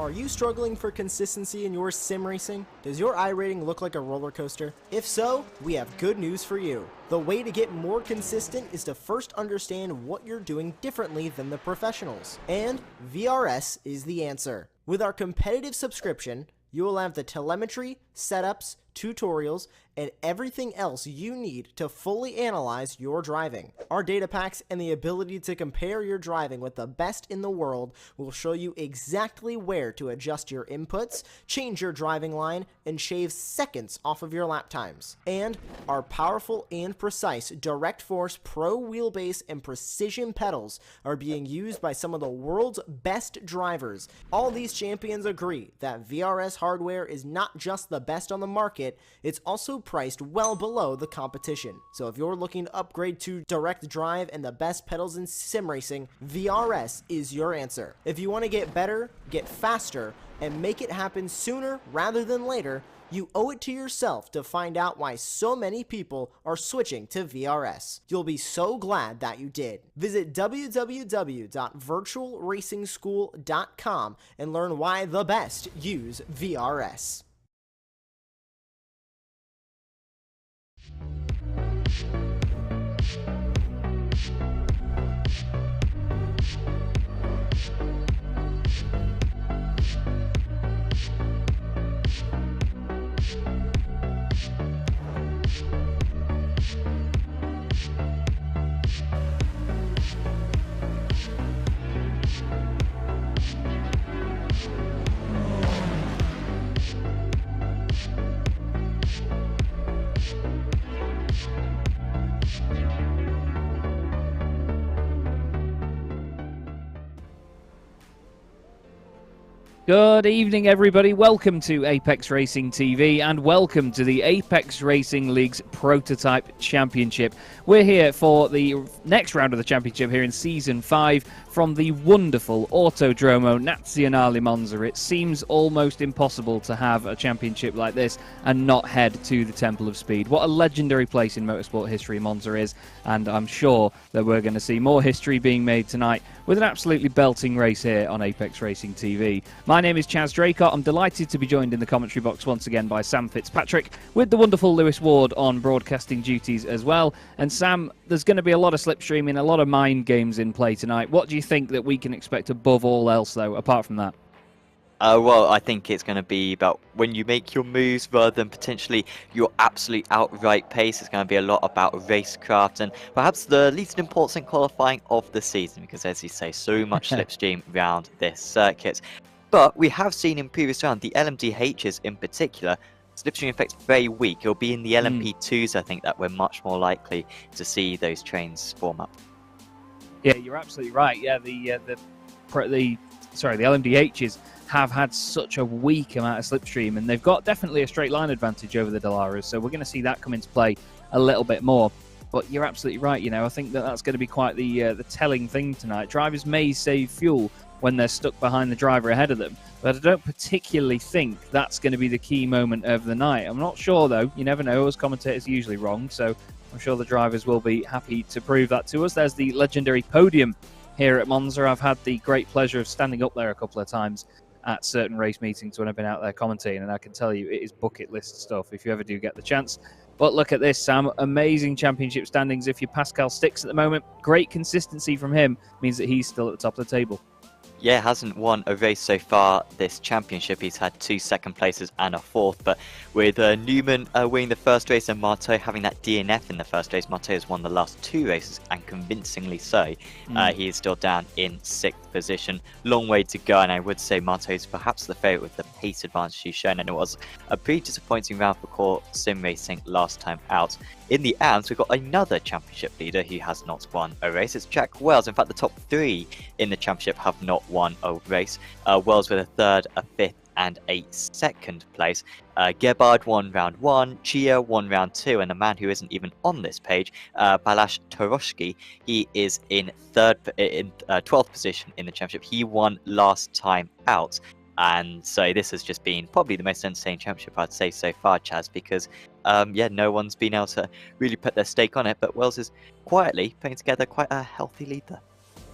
Are you struggling for consistency in your sim racing? Does your iRating look like a roller coaster? If so, we have good news for you. The way to get more consistent is to first understand what you're doing differently than the professionals. And VRS is the answer. With our competitive subscription, you will have the telemetry, setups, tutorials, and everything else you need to fully analyze your driving. Our data packs and the ability to compare your driving with the best in the world will show you exactly where to adjust your inputs, change your driving line, and shave seconds off of your lap times. And our powerful and precise Direct Force Pro wheelbase and precision pedals are being used by some of the world's best drivers. All these champions agree that VRS hardware is not just the best on the market, it's also priced well below the competition. So if you're looking to upgrade to direct drive and the best pedals in sim racing, VRS is your answer. If you want to get better, get faster, and make it happen sooner rather than later, you owe it to yourself to find out why so many people are switching to VRS. You'll be so glad that you did. Visit www.virtualracingschool.com and learn why the best use VRS. Good evening, everybody. Welcome to Apex Racing TV and welcome to the Apex Racing League's Prototype Championship. We're here for the next round of the championship here in Season 5 from the wonderful Autodromo Nazionale Monza. It seems almost impossible to have a championship like this and not head to the Temple of Speed. What a legendary place in motorsport history Monza is, and I'm sure that we're going to see more history being made tonight with an absolutely belting race here on Apex Racing TV. My My name is Chaz Draycott. I'm delighted to be joined in the commentary box once again by Sam Fitzpatrick, with the wonderful Lewis Ward on broadcasting duties as well. And Sam, there's going to be a lot of slipstreaming, a lot of mind games in play tonight. What do you think that we can expect above all else, though, apart from that? Well, I think it's going to be about when you make your moves rather than potentially your absolute outright pace. It's going to be a lot about racecraft and perhaps the least important qualifying of the season because, as you say, so much slipstream around this circuit. But we have seen in previous rounds, the LMDHs in particular, slipstream effect's very weak. It'll be in the LMP2s, I think, that we're much more likely to see those trains form up. Yeah, you're absolutely right. Yeah, the LMDHs have had such a weak amount of slipstream, and they've got definitely a straight line advantage over the Dalaras, so we're going to see that come into play a little bit more. But you're absolutely right. I think that's going to be quite the telling thing tonight. Drivers may save fuel when they're stuck behind the driver ahead of them, but I don't particularly think that's going to be the key moment of the night. I'm not sure, though. You never know. As commentators are usually wrong, so I'm sure the drivers will be happy to prove that to us. There's the legendary podium here at Monza. I've had the great pleasure of standing up there a couple of times at certain race meetings when I've been out there commentating, and I can tell you it is bucket list stuff if you ever do get the chance. But look at this, Sam. Amazing championship standings if you're Pascal Stix at the moment. Great consistency from him means that he's still at the top of the table. Yeah, hasn't won a race so far this championship. He's had 2 second places and a 4th, but with Newman winning the first race and Marteau having that DNF in the first race, Marteau has won the last 2 races, and convincingly so. He is still down in 6th position. Long way to go, and I would say Marteau is perhaps the favourite with the pace advantage he's shown, and it was a pretty disappointing round for core sim racing last time out. In the AMS, we've got another championship leader who has not won a race. It's Jack Wells. In fact, the top 3 in the championship have not won a race. Wells with a 3rd, a 5th, and a 2nd place. Gebhard won round 1, Chia won round 2, and a man who isn't even on this page, Balash Toroshki, he is in 12th position in the championship. He won last time out. And so this has just been probably the most entertaining championship I'd say so far, Chaz, because no one's been able to really put their stake on it, but Wells is quietly putting together quite a healthy lead there.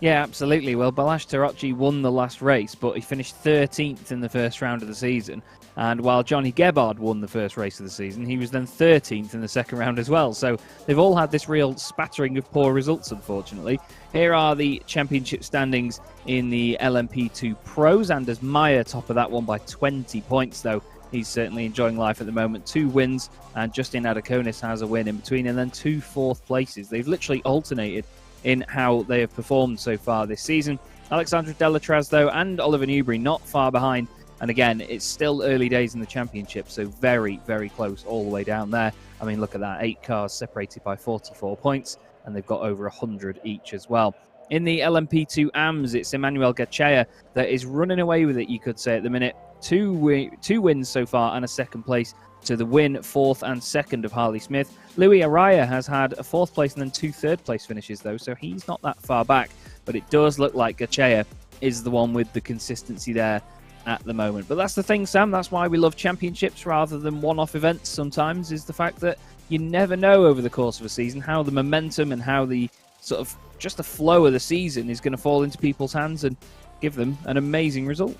Yeah, absolutely. Well, Balash Toroshki won the last race, but he finished 13th in the first round of the season. And while Johnny Gebhard won the first race of the season, he was then 13th in the second round as well. So they've all had this real spattering of poor results, unfortunately. Here are the championship standings in the LMP2 Pros. Anders Meyer, top of that one by 20 points, though. He's certainly enjoying life at the moment. 2 wins, and Justin Adakonis has a win in between, and then 2 4th places. They've literally alternated in how they have performed so far this season. Alexandra Delatraz, though, and Oliver Newbury not far behind. And again, it's still early days in the championship, so very, very close all the way down there. I mean, look at that. 8 cars separated by 44 points, and they've got over 100 each as well. In the LMP2 AMS, it's Emmanuel Gachea that is running away with it, you could say, at the minute. 2 wins so far and a 2nd place to the win, 4th and 2nd of Harley Smith. Louis Araya has had a 4th place and then 2 3rd place finishes, though, so he's not that far back. But it does look like Gachea is the one with the consistency there at the moment. But that's the thing, Sam. That's why we love championships rather than one-off events sometimes, is the fact that you never know over the course of a season how the momentum and how the sort of just the flow of the season is going to fall into people's hands and give them an amazing result.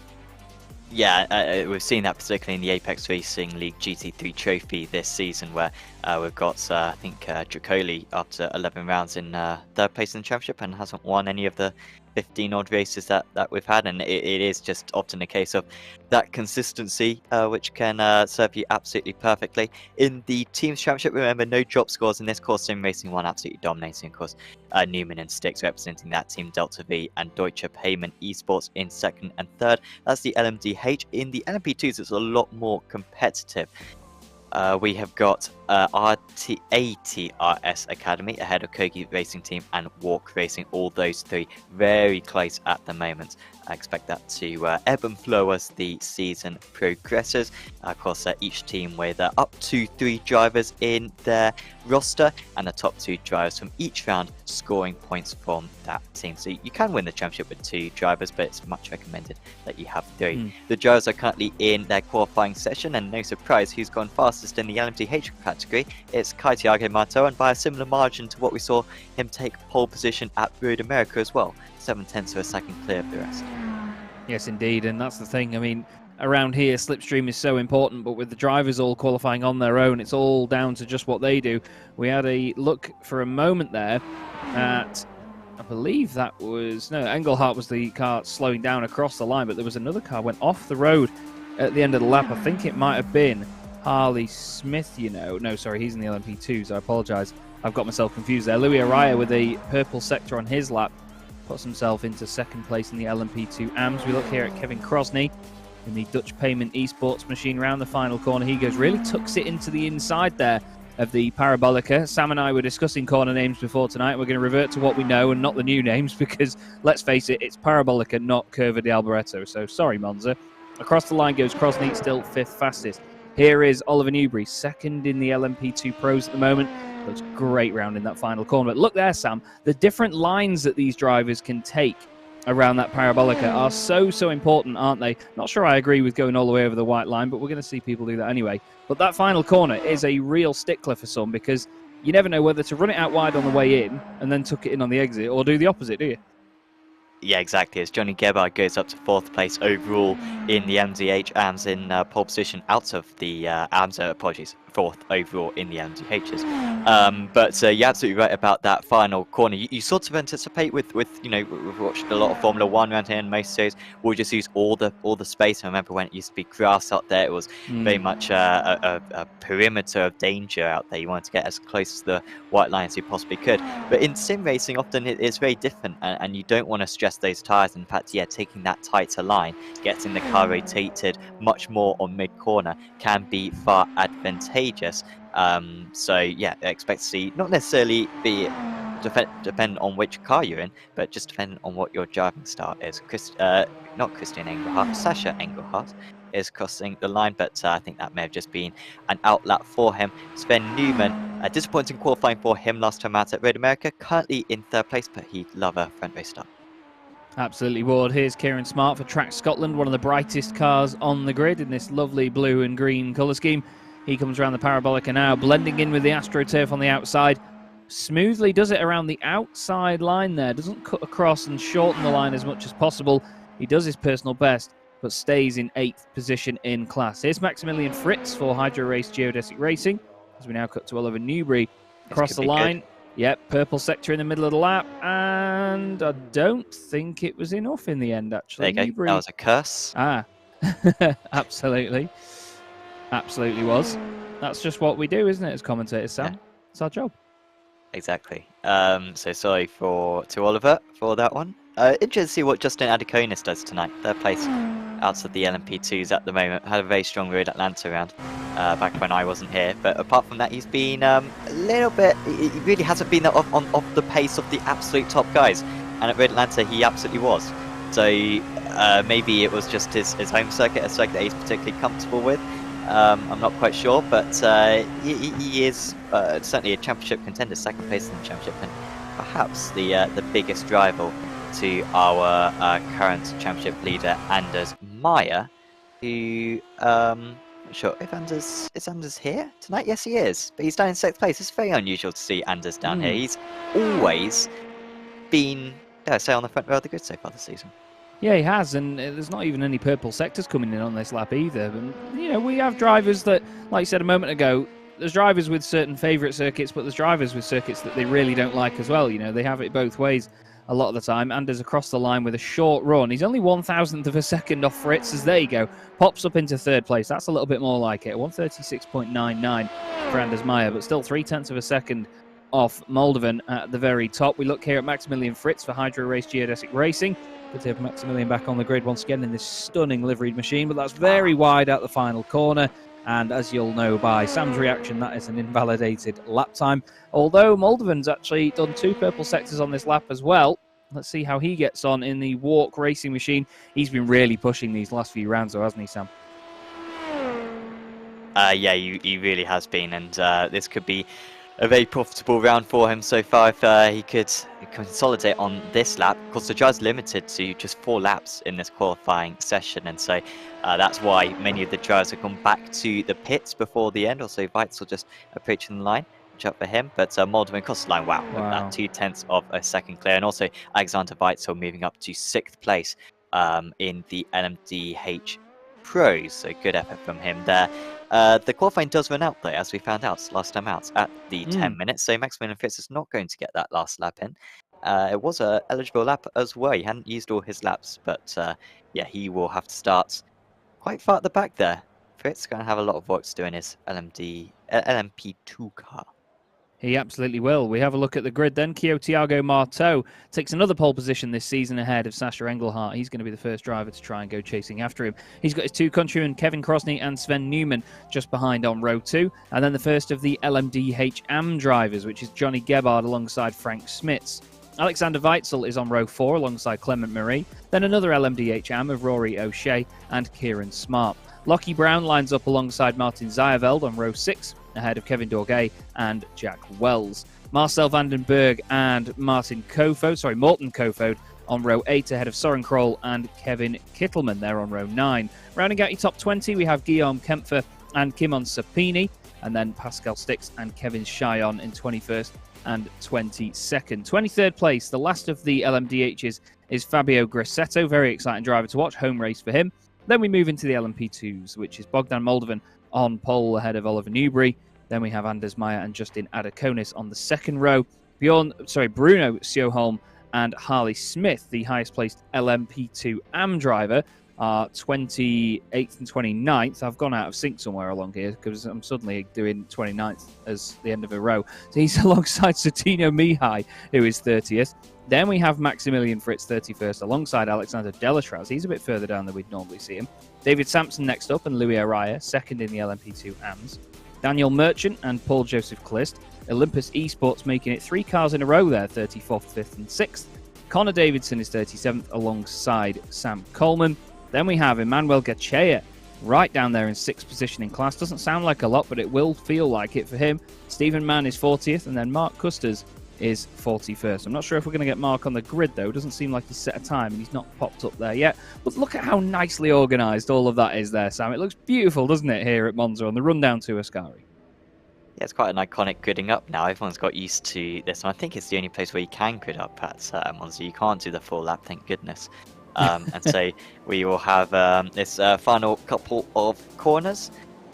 Yeah, we've seen that particularly in the Apex Racing League GT3 Trophy this season, where we've got, I think, Dracoli after 11 rounds in 3rd place in the championship and hasn't won any of the 15 odd races that we've had, and it is just often a case of that consistency which can serve you absolutely perfectly. In the teams championship, remember, no drop scores in this course. Sim Racing 1 absolutely dominating, of course. Newman and Stix representing that team, Delta V and Deutsche Payment Esports in 2nd and 3rd. That's the LMDH. In the LMP2s, it's a lot more competitive. We have got ATRS Academy ahead of Kogi Racing Team and Walk Racing, all those 3 very close at the moment. I expect that to ebb and flow as the season progresses. Of course, each team with up to 3 drivers in their roster, and the top 2 drivers from each round scoring points from that team. So you can win the championship with 2 drivers, but it's much recommended that you have 3. The drivers are currently in their qualifying session, and no surprise who's gone fastest in the LMDH category. It's Kai Thiago Marteau, and by a similar margin to what we saw him take pole position at Road America as well. 7/10 of a second clear of the rest. Yes, indeed, and that's the thing. I mean, around here, slipstream is so important, but with the drivers all qualifying on their own, it's all down to just what they do. We had a look for a moment there at, I believe that was, no, Engelhardt was the car slowing down across the line, but there was another car went off the road at the end of the lap. I think it might have been Harley Smith, you know. No, sorry, he's in the LMP2, so I apologise. I've got myself confused there. Louis Araya with a purple sector on his lap puts himself into second place in the LMP2 AMS. We look here at Kevin Crosney in the Dutch payment esports machine round the final corner. He goes, really tucks it into the inside there of the Parabolica. Sam and I were discussing corner names before tonight. We're going to revert to what we know and not the new names because, let's face it, it's Parabolica, not Curva de Alboreto. So sorry, Monza. Across the line goes Crosney, still 5th fastest. Here is Oliver Newbury, second in the LMP2 Pros at the moment. Looks great round in that final corner. But look there, Sam, the different lines that these drivers can take around that Parabolica are so important, aren't they? Not sure I agree with going all the way over the white line, but we're going to see people do that anyway. But that final corner is a real stickler for some because you never know whether to run it out wide on the way in and then tuck it in on the exit or do the opposite, do you? Yeah, exactly. As Johnny Gebhard goes up to 4th place overall in the MZH AMS in pole position out of the AMS, apologies, 4th overall in the MZHs. But you're absolutely right about that final corner. You sort of anticipate with you know, we've watched a lot of Formula 1 around here, and most days we'll just use all the space. I remember when it used to be grass out there, it was very much a perimeter of danger out there. You wanted to get as close to the white line as you possibly could. But in sim racing, often it's very different, and you don't want to stress those tyres. In fact, yeah, taking that tighter line, getting the car rotated much more on mid-corner can be far advantageous. So yeah, I expect to see not necessarily be depend on which car you're in, but just depending on what your driving style is. Not Christian Engelhardt, Sasha Engelhardt is crossing the line, but I think that may have just been an outlap for him. Sven Newman, disappointing qualifying for him last time out at Road America, currently in 3rd place, but he'd love a front race start. Absolutely would. Here's Kieran Smart for Track Scotland, one of the brightest cars on the grid in this lovely blue and green colour scheme. He comes around the Parabolica now, blending in with the AstroTurf on the outside. Smoothly does it around the outside line there. Doesn't cut across and shorten the line as much as possible. He does his personal best, but stays in 8th position in class. Here's Maximilian Fritz for Hydro Race Geodesic Racing, as we now cut to Oliver Newbury across the line. Good. Yep, purple sector in the middle of the lap, and I don't think it was enough in the end, actually. There you go. That was a curse. Ah, absolutely. Absolutely was. That's just what we do, isn't it, as commentators, Sam? Yeah. It's our job. Exactly. So sorry to Oliver for that one. Interested to see what Justin Adiconis does tonight. 3rd place out of the LMP2s at the moment. Had a very strong Road Atlanta round back when I wasn't here. But apart from that, he's been a little bit... He really hasn't been off the pace of the absolute top guys. And at Road Atlanta, he absolutely was. So maybe it was just his home circuit, a circuit that he's particularly comfortable with. I'm not quite sure, but he is certainly a championship contender, 2nd place in the championship, and perhaps the biggest rival to our current championship leader, Anders Meyer, who not sure if is Anders here tonight. Yes, he is, but he's down in 6th place. It's very unusual to see Anders down here. He's always been, dare I say, on the front row of the grid so far this season. Yeah, he has, and there's not even any purple sectors coming in on this lap either. And, you know, we have drivers that, like you said a moment ago, there's drivers with certain favourite circuits, but there's drivers with circuits that they really don't like as well. You know, they have it both ways a lot of the time. Anders across the line with a short run. He's only 1,000th of a second off Fritz, as there you go. Pops up into 3rd place. That's a little bit more like it. 136.99 for Anders Meyer, but still 0.3 of a second off Moldovan at the very top. We look here at Maximilian Fritz for Hydro Race Geodesic Racing. Good to have Maximilian back on the grid once again in this stunning liveried machine, but that's very wide out the final corner. And as you'll know by Sam's reaction, that is an invalidated lap time. Although Moldovan's actually done 2 purple sectors on this lap as well. Let's see how he gets on in the walk racing machine. He's been really pushing these last few rounds, though, hasn't he, Sam? Yeah, he really has been, and this could be a very profitable round for him so far if he could consolidate on this lap. Of course, the drive's limited to just 4 laps in this qualifying session, and so that's why many of the drivers have gone back to the pits before the end. Also, Weitzel just approaching the line. Watch out for him, but Moldovan across the line. Wow. That 0.2 of a second clear, and also Alexander Weitzel moving up to 6th place in the LMDH Pros, so good effort from him there. The qualifying does run out though, as we found out last time out, at the 10 minutes, so Maximilian Fritz is not going to get that last lap in. It was a eligible lap as well. He hadn't used all his laps, but yeah, he will have to start quite far at the back there. Fritz going to have a lot of work to do in his LMP2 car. He absolutely will. We have a look at the grid then. Thiago Marteau takes another pole position this season ahead of Sasha Engelhardt. He's going to be the first driver to try and go chasing after him. He's got his two countrymen, Kevin Crosney and Sven Newman, just behind on row 2. And then the first of the LMDH AM drivers, which is Johnny Gebhard alongside Frank Smits. Alexander Weitzel is on row 4 alongside Clement Marie. Then another LMDH AM of Rory O'Shea and Kieran Smart. Lockie Brown lines up alongside Martin Zayeveld on row 6, ahead of Kevin Dorgay and Jack Wells. Marcel Vandenberg and Morten Kofod on row 8, ahead of Soren Kroll and Kevin Kittleman. They're on row 9. Rounding out your top 20, we have Guillaume Kempfer and Kimon Sapini, and then Pascal Stix and Kevin Chyon in 21st and 22nd. 23rd place, the last of the LMDHs, is Fabio Grassetto. Very exciting driver to watch, home race for him. Then we move into the LMP2s, which is Bogdan Moldovan on pole ahead of Oliver Newbury. Then we have Anders Meyer and Justin Adakonis on the second row. Bruno Sjöholm and Harley Smith, the highest placed LMP2 AM driver, are 28th and 29th. I've gone out of sync somewhere along here because I'm suddenly doing 29th as the end of a row. So he's alongside Sotino Mihai, who is 30th. Then we have Maximilian Fritz 31st alongside Alexander Delatraz. He's a bit further down than we'd normally see him. David Sampson next up and Louis Araya, second in the LMP2 AMs. Daniel Merchant and Paul Joseph Klist. Olympus Esports making it 3 cars in a row there, 34th, 5th and 6th. Connor Davidson is 37th alongside Sam Coleman. Then we have Emmanuel Gachea right down there in 6th position in class. Doesn't sound like a lot, but it will feel like it for him. Stephen Mann is 40th, and then Mark Custers is 41st. I'm not sure if we're going to get Mark on the grid, though. Doesn't seem like he's set a time, and he's not popped up there yet. But look at how nicely organised all of that is there, Sam. It looks beautiful, doesn't it, here at Monza on the run down to Ascari? Yeah, it's quite an iconic gridding up now. Everyone's got used to this, and I think it's the only place where you can grid up at Monza. You can't do the full lap, thank goodness. And so we will have this final couple of corners,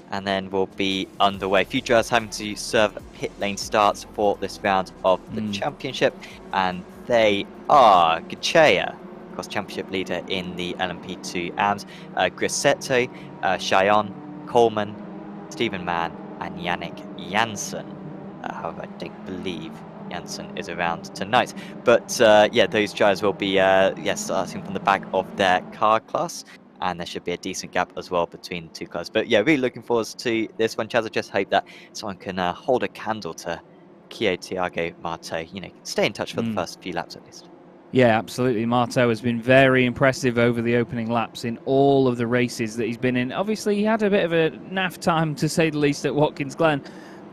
and then we'll be underway. A few drivers having to serve pit lane starts for this round of the championship, and they are Gachea, of course, championship leader in the LMP2 AMS, Grassetto, Chyon, Coleman, Stephen Mann, and Yannick Janssen. However, I don't believe Janssen is around tonight, but yeah, those drivers will be starting from the back of their car class, and there should be a decent gap as well between the two cars. But yeah, really looking forward to this one, Chaz. I just hope that someone can hold a candle to Thiago Marteau, stay in touch for the first few laps at least. Yeah, absolutely. Marteau has been very impressive over the opening laps in all of the races that he's been in. Obviously, he had a bit of a naff time, to say the least, at Watkins Glen.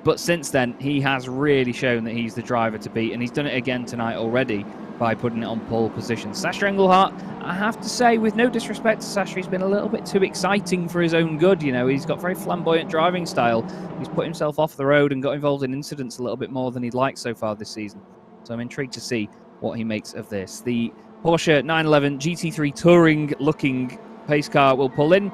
But since then, he has really shown that he's the driver to beat, and he's done it again tonight already by putting it on pole position. Sasha Engelhardt, I have to say, with no disrespect to Sasha, he's been a little bit too exciting for his own good. He's got very flamboyant driving style. He's put himself off the road and got involved in incidents a little bit more than he'd like so far this season. So I'm intrigued to see what he makes of this. The Porsche 911 GT3 Touring-looking pace car will pull in,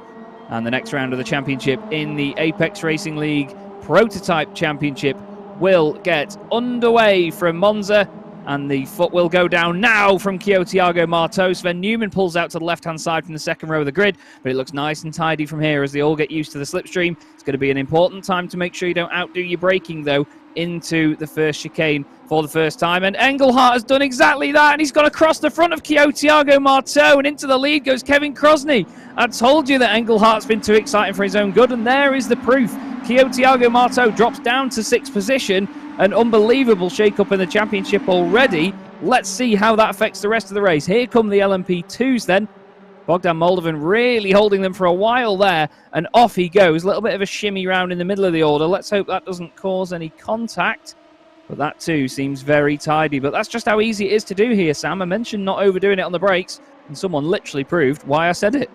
and the next round of the championship in the Apex Racing League Prototype Championship will get underway from Monza, and the foot will go down now from Thiago Marteau. Sven Newman pulls out to the left-hand side from the second row of the grid, but it looks nice and tidy from here as they all get used to the slipstream. It's going to be an important time to make sure you don't outdo your braking, though, into the first chicane for the first time. And Engelhardt has done exactly that, and he's gone across the front of Thiago Marteau, and into the lead goes Kevin Crosney. I told you that Engelhardt's been too exciting for his own good, and there is the proof. Thiago Marteau drops down to 6th position. An unbelievable shake-up in the championship already. Let's see how that affects the rest of the race. Here come the LMP2s then. Bogdan Moldovan really holding them for a while there, and off he goes. A little bit of a shimmy round in the middle of the order. Let's hope that doesn't cause any contact. But that too seems very tidy. But that's just how easy it is to do here, Sam. I mentioned not overdoing it on the brakes, and someone literally proved why I said it.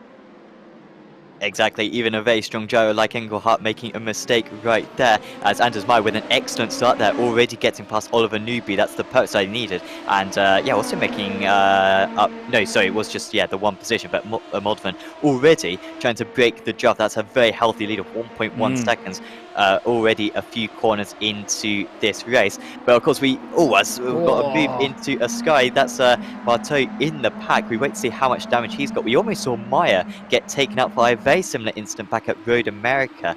Exactly, even a very strong gyro like Engelhardt making a mistake right there, as Anders Meyer with an excellent start there, already getting past Oliver Newby. That's the perks I needed, and yeah, also making it was just the one position, but Moldovan already trying to break the jump. That's a very healthy lead of 1.1 seconds. Already a few corners into this race, but of course we've got to move into a Sky. That's Marteau in the pack. We wait to see how much damage he's got. We almost saw Meyer get taken out by a very similar incident back at Road America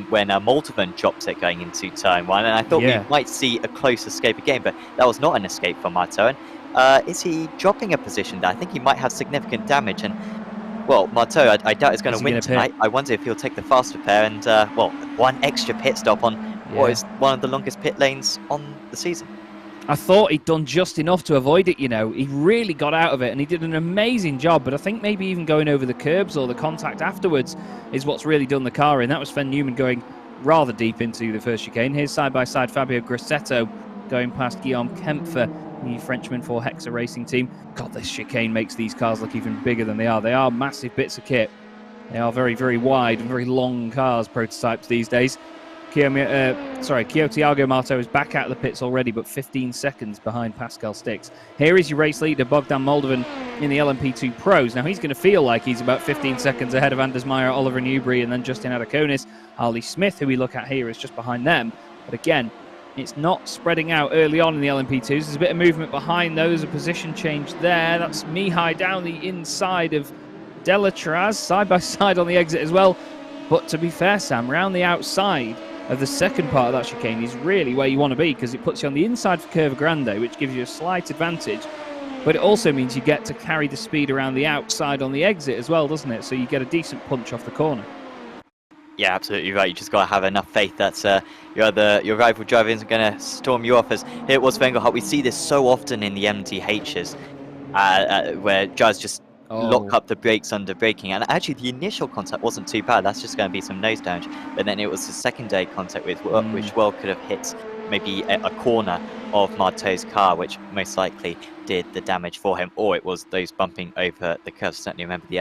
when Moldovan dropped it going into turn 1, and I thought we might see a close escape again, but that was not an escape for Marteau. And is he dropping a position there? I think he might have significant damage, and well, Marteau, I doubt is going to win tonight. I wonder if he'll take the faster pair and, one extra pit stop on what is one of the longest pit lanes on the season. I thought he'd done just enough to avoid it, you know. He really got out of it, and he did an amazing job, but I think maybe even going over the curbs or the contact afterwards is what's really done the car in. That was Sven Newman going rather deep into the first chicane. Here's side-by-side Fabio Grassetto going past Guillaume Kempfer, the Frenchman for Hexa Racing Team. God, this chicane makes these cars look even bigger than they are. They are massive bits of kit. They are very, very wide and very long cars, prototypes these days. Thiago Marteau is back out of the pits already, but 15 seconds behind Pascal Stix. Here is your race leader, Bogdan Moldovan, in the LMP2 Pros. Now, he's going to feel like he's about 15 seconds ahead of Anders Meyer, Oliver Newbury, and then Justin Adakonis. Harley Smith, who we look at here, is just behind them. But again, it's not spreading out early on in the LMP2s. There's a bit of movement behind those, a position change there. That's Mihai down the inside of Delatraz, side by side on the exit as well. But to be fair, Sam, round the outside of the second part of that chicane is really where you want to be, because it puts you on the inside for Curva Grande, which gives you a slight advantage. But it also means you get to carry the speed around the outside on the exit as well, doesn't it? So you get a decent punch off the corner. Yeah, absolutely right. You just got to have enough faith that your rival driver isn't going to storm you off. As here it was for Engelhardt. We see this so often in the MTHs, where drivers just lock up the brakes under braking. And actually, the initial contact wasn't too bad. That's just going to be some nose damage. But then it was the secondary contact which well could have hit maybe a corner of Marteau's car, which most likely did the damage for him. Or it was those bumping over the curves. Certainly remember the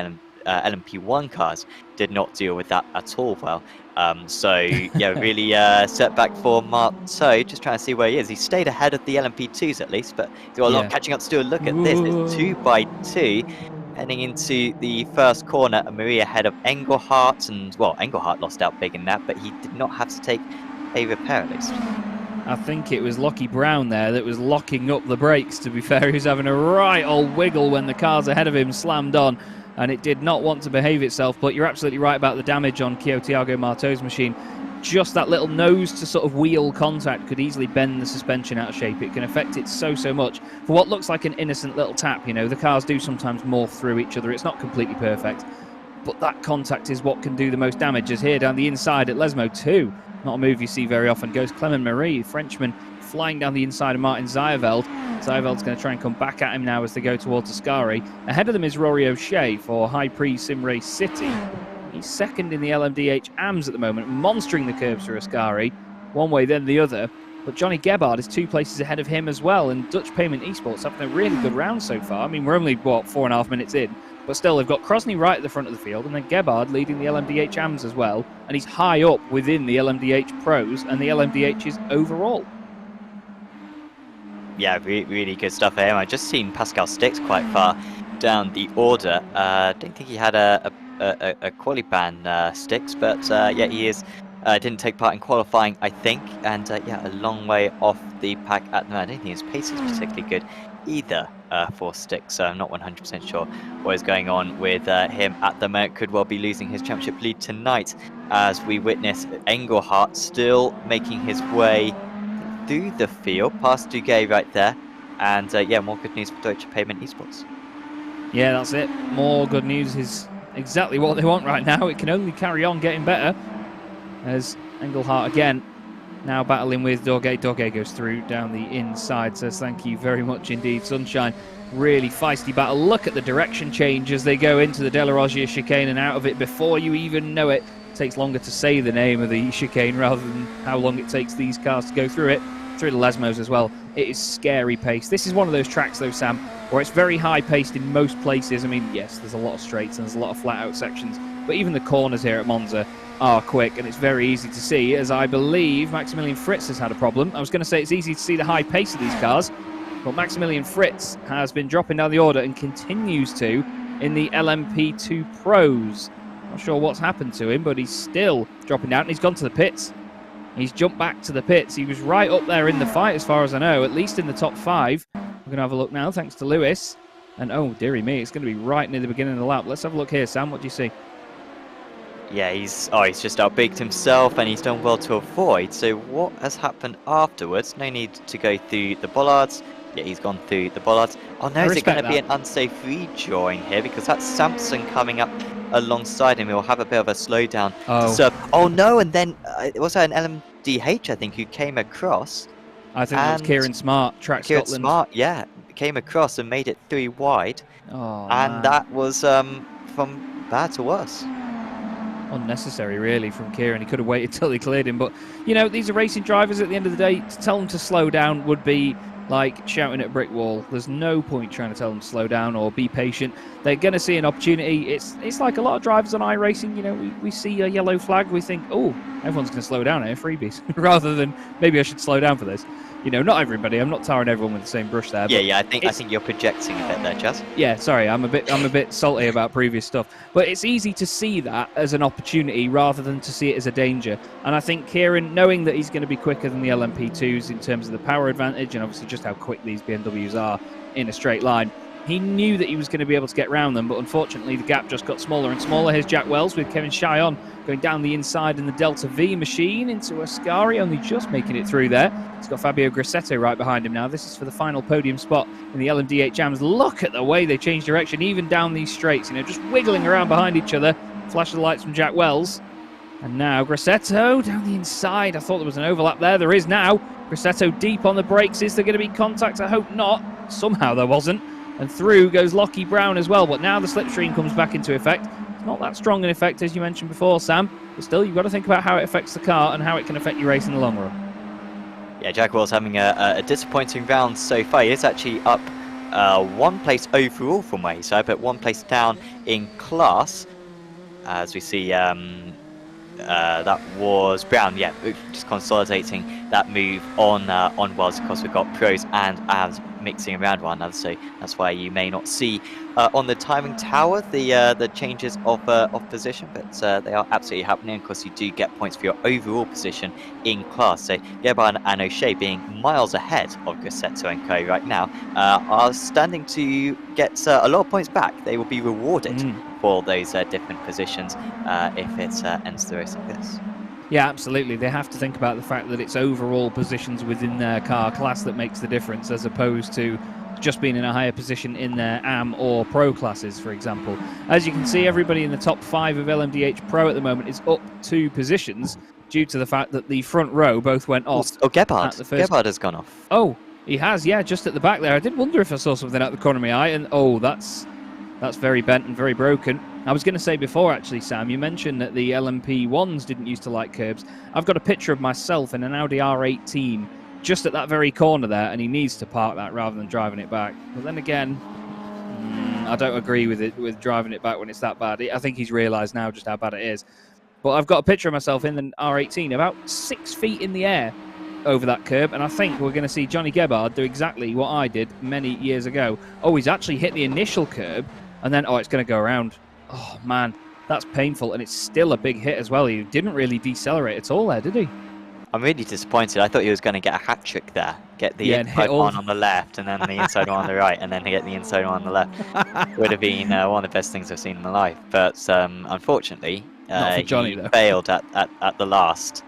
LMP1 cars did not deal with that at all well. Really setback for Marteau, just trying to see where he is. He stayed ahead of the LMP2s at least, but he's got a lot of catching up to do. Look at this, it's 2x2 heading into the first corner. Maria ahead of Engelhardt, and well, Engelhardt lost out big in that, but he did not have to take a repair at least. I think it was Lockie Brown there that was locking up the brakes, to be fair. He was having a right old wiggle when the cars ahead of him slammed on, and it did not want to behave itself. But you're absolutely right about the damage on Thiago Marteau's machine. Just that little nose to sort of wheel contact could easily bend the suspension out of shape. It can affect it so much. For what looks like an innocent little tap, you know, the cars do sometimes morph through each other. It's not completely perfect, but that contact is what can do the most damage. As here down the inside at Lesmo 2, not a move you see very often, goes Clement Marie, Frenchman, flying down the inside of Martin Zayeveld. Zayeveld's going to try and come back at him now as they go towards Ascari. Ahead of them is Rory O'Shea for High Prix Sim Race City. He's second in the LMDH AMS at the moment, monstering the curbs for Ascari, one way then the other. But Johnny Gebhard is 2 places ahead of him as well, and Dutch Payment Esports having a really good round so far. I mean, we're only, 4.5 minutes in, but still they've got Krosny right at the front of the field, and then Gebhard leading the LMDH AMS as well, and he's high up within the LMDH Pros and the LMDHs overall. Yeah, really good stuff for him. I've just seen Pascal Stix quite far down the order. Don't think he had a quali ban Stix, but he is. Didn't take part in qualifying, I think, and a long way off the pack at the moment. I don't think his pace is particularly good either for Stix, so I'm not 100% sure what is going on with him at the moment. Could well be losing his championship lead tonight, as we witness Engelhardt still making his way through the field, past Duguay right there, and more good news for Deutsche Payment Esports. Yeah, that's it. More good news is exactly what they want right now. It can only carry on getting better, as Engelhardt again now battling with Dorgay. Dorgay goes through down the inside, says thank you very much indeed, Sunshine. Really feisty battle. Look at the direction change as they go into the Delarogia chicane and out of it before you even know it. It takes longer to say the name of the chicane rather than how long it takes these cars to go through it. Through the Lesmos as well. It is scary pace. This is one of those tracks though, Sam, where it's very high paced in most places. I mean, yes, there's a lot of straights and there's a lot of flat out sections, but even the corners here at Monza are quick, and it's very easy to see, as I believe Maximilian Fritz has had a problem. I was going to say it's easy to see the high pace of these cars, but Maximilian Fritz has been dropping down the order and continues to in the LMP2 Pros. Not sure what's happened to him, but he's still dropping down, and he's gone to the pits. He's jumped back to the pits. He was right up there in the fight, as far as I know, at least in the top 5. We're going to have a look now, thanks to Lewis. And oh, dearie me, it's going to be right near the beginning of the lap. Let's have a look here, Sam. What do you see? Yeah, he's just outbigged himself, and he's done well to avoid. So what has happened afterwards? No need to go through the bollards. Yeah, he's gone through the bollards. Oh no, is it going to be an unsafe rejoin here? Because that's Samson coming up alongside him. He'll have a bit of a slowdown to serve. Oh no, and then it was an LMDH, I think, who came across. I think it was Kieran Smart, Track Kieran Scotland. Smart, yeah, came across and made it 3 wide. Oh, and man. That was from bad to worse. Unnecessary, really, from Kieran. He could have waited till he cleared him. But, you know, these are racing drivers at the end of the day. To tell them to slow down would be like shouting at a brick wall. There's no point trying to tell them to slow down or be patient. They're going to see an opportunity. It's like a lot of drivers on iRacing. You know, we see a yellow flag, we think, oh, everyone's going to slow down here, freebies, rather than maybe I should slow down for this. You know, not everybody. I'm not tarring everyone with the same brush there. Yeah. I think you're projecting a bit there, Chaz. Yeah, sorry, I'm a bit salty about previous stuff, but it's easy to see that as an opportunity rather than to see it as a danger. And I think Kieran, knowing that he's going to be quicker than the LMP2s in terms of the power advantage and obviously just how quick these BMWs are in a straight line, he knew that he was going to be able to get around them, but unfortunately the gap just got smaller and smaller. Here's Jack Wells with Kevin Chyon going down the inside in the Delta V machine into Ascari, only just making it through there. He's got Fabio Grassetto right behind him now. This is for the final podium spot in the LMDH AMs. Look at the way they change direction, even down these straights, you know, just wiggling around behind each other. Flash of the lights from Jack Wells. And now Grassetto down the inside. I thought there was an overlap there. There is now. Grassetto deep on the brakes. Is there going to be contact? I hope not. Somehow there wasn't. And through goes Lockie Brown as well. But now the slipstream comes back into effect. It's not that strong an effect as you mentioned before, Sam. But still, you've got to think about how it affects the car and how it can affect your race in the long run. Yeah, Jack Wells having a disappointing round so far. He is actually up 1 place overall from where he's at, but 1 place down in class. As we see, that was Brown. Yeah, just consolidating that move on Wells. Of course, we've got pros and avs mixing around one another, so that's why you may not see on the timing tower the changes of position, but they are absolutely happening. Of course, you do get points for your overall position in class. So Gebhardt and O'Shea, being miles ahead of Grassetto and Co right now, are standing to get a lot of points back. They will be rewarded for those different positions if it ends the race like this. Yeah, absolutely. They have to think about the fact that it's overall positions within their car class that makes the difference, as opposed to just being in a higher position in their AM or Pro classes, for example. As you can see, everybody in the top 5 of LMDH Pro at the moment is up 2 positions due to the fact that the front row both went off. Oh, Gebhardt. Gebhardt has gone off. Oh, he has, yeah, just at the back there. I did wonder if I saw something out the corner of my eye, and oh, that's very bent and very broken. I was going to say before, actually, Sam, you mentioned that the LMP1s didn't used to like curbs. I've got a picture of myself in an Audi R18 just at that very corner there, and he needs to park that rather than driving it back. But then again, I don't agree with driving it back when it's that bad. I think he's realised now just how bad it is. But I've got a picture of myself in the R18 about 6 feet in the air over that curb, and I think we're going to see Johnny Gebhardt do exactly what I did many years ago. Oh, he's actually hit the initial curb, and then, oh, it's going to go around. Oh, man, that's painful, and it's still a big hit as well. He didn't really decelerate at all there, did he? I'm really disappointed. I thought he was going to get a hat-trick there. Get the inside one on the left, and then the inside one on the right, and then get the inside one on the left. Would have been one of the best things I've seen in my life. But unfortunately, not for Johnny, he though. failed at the last.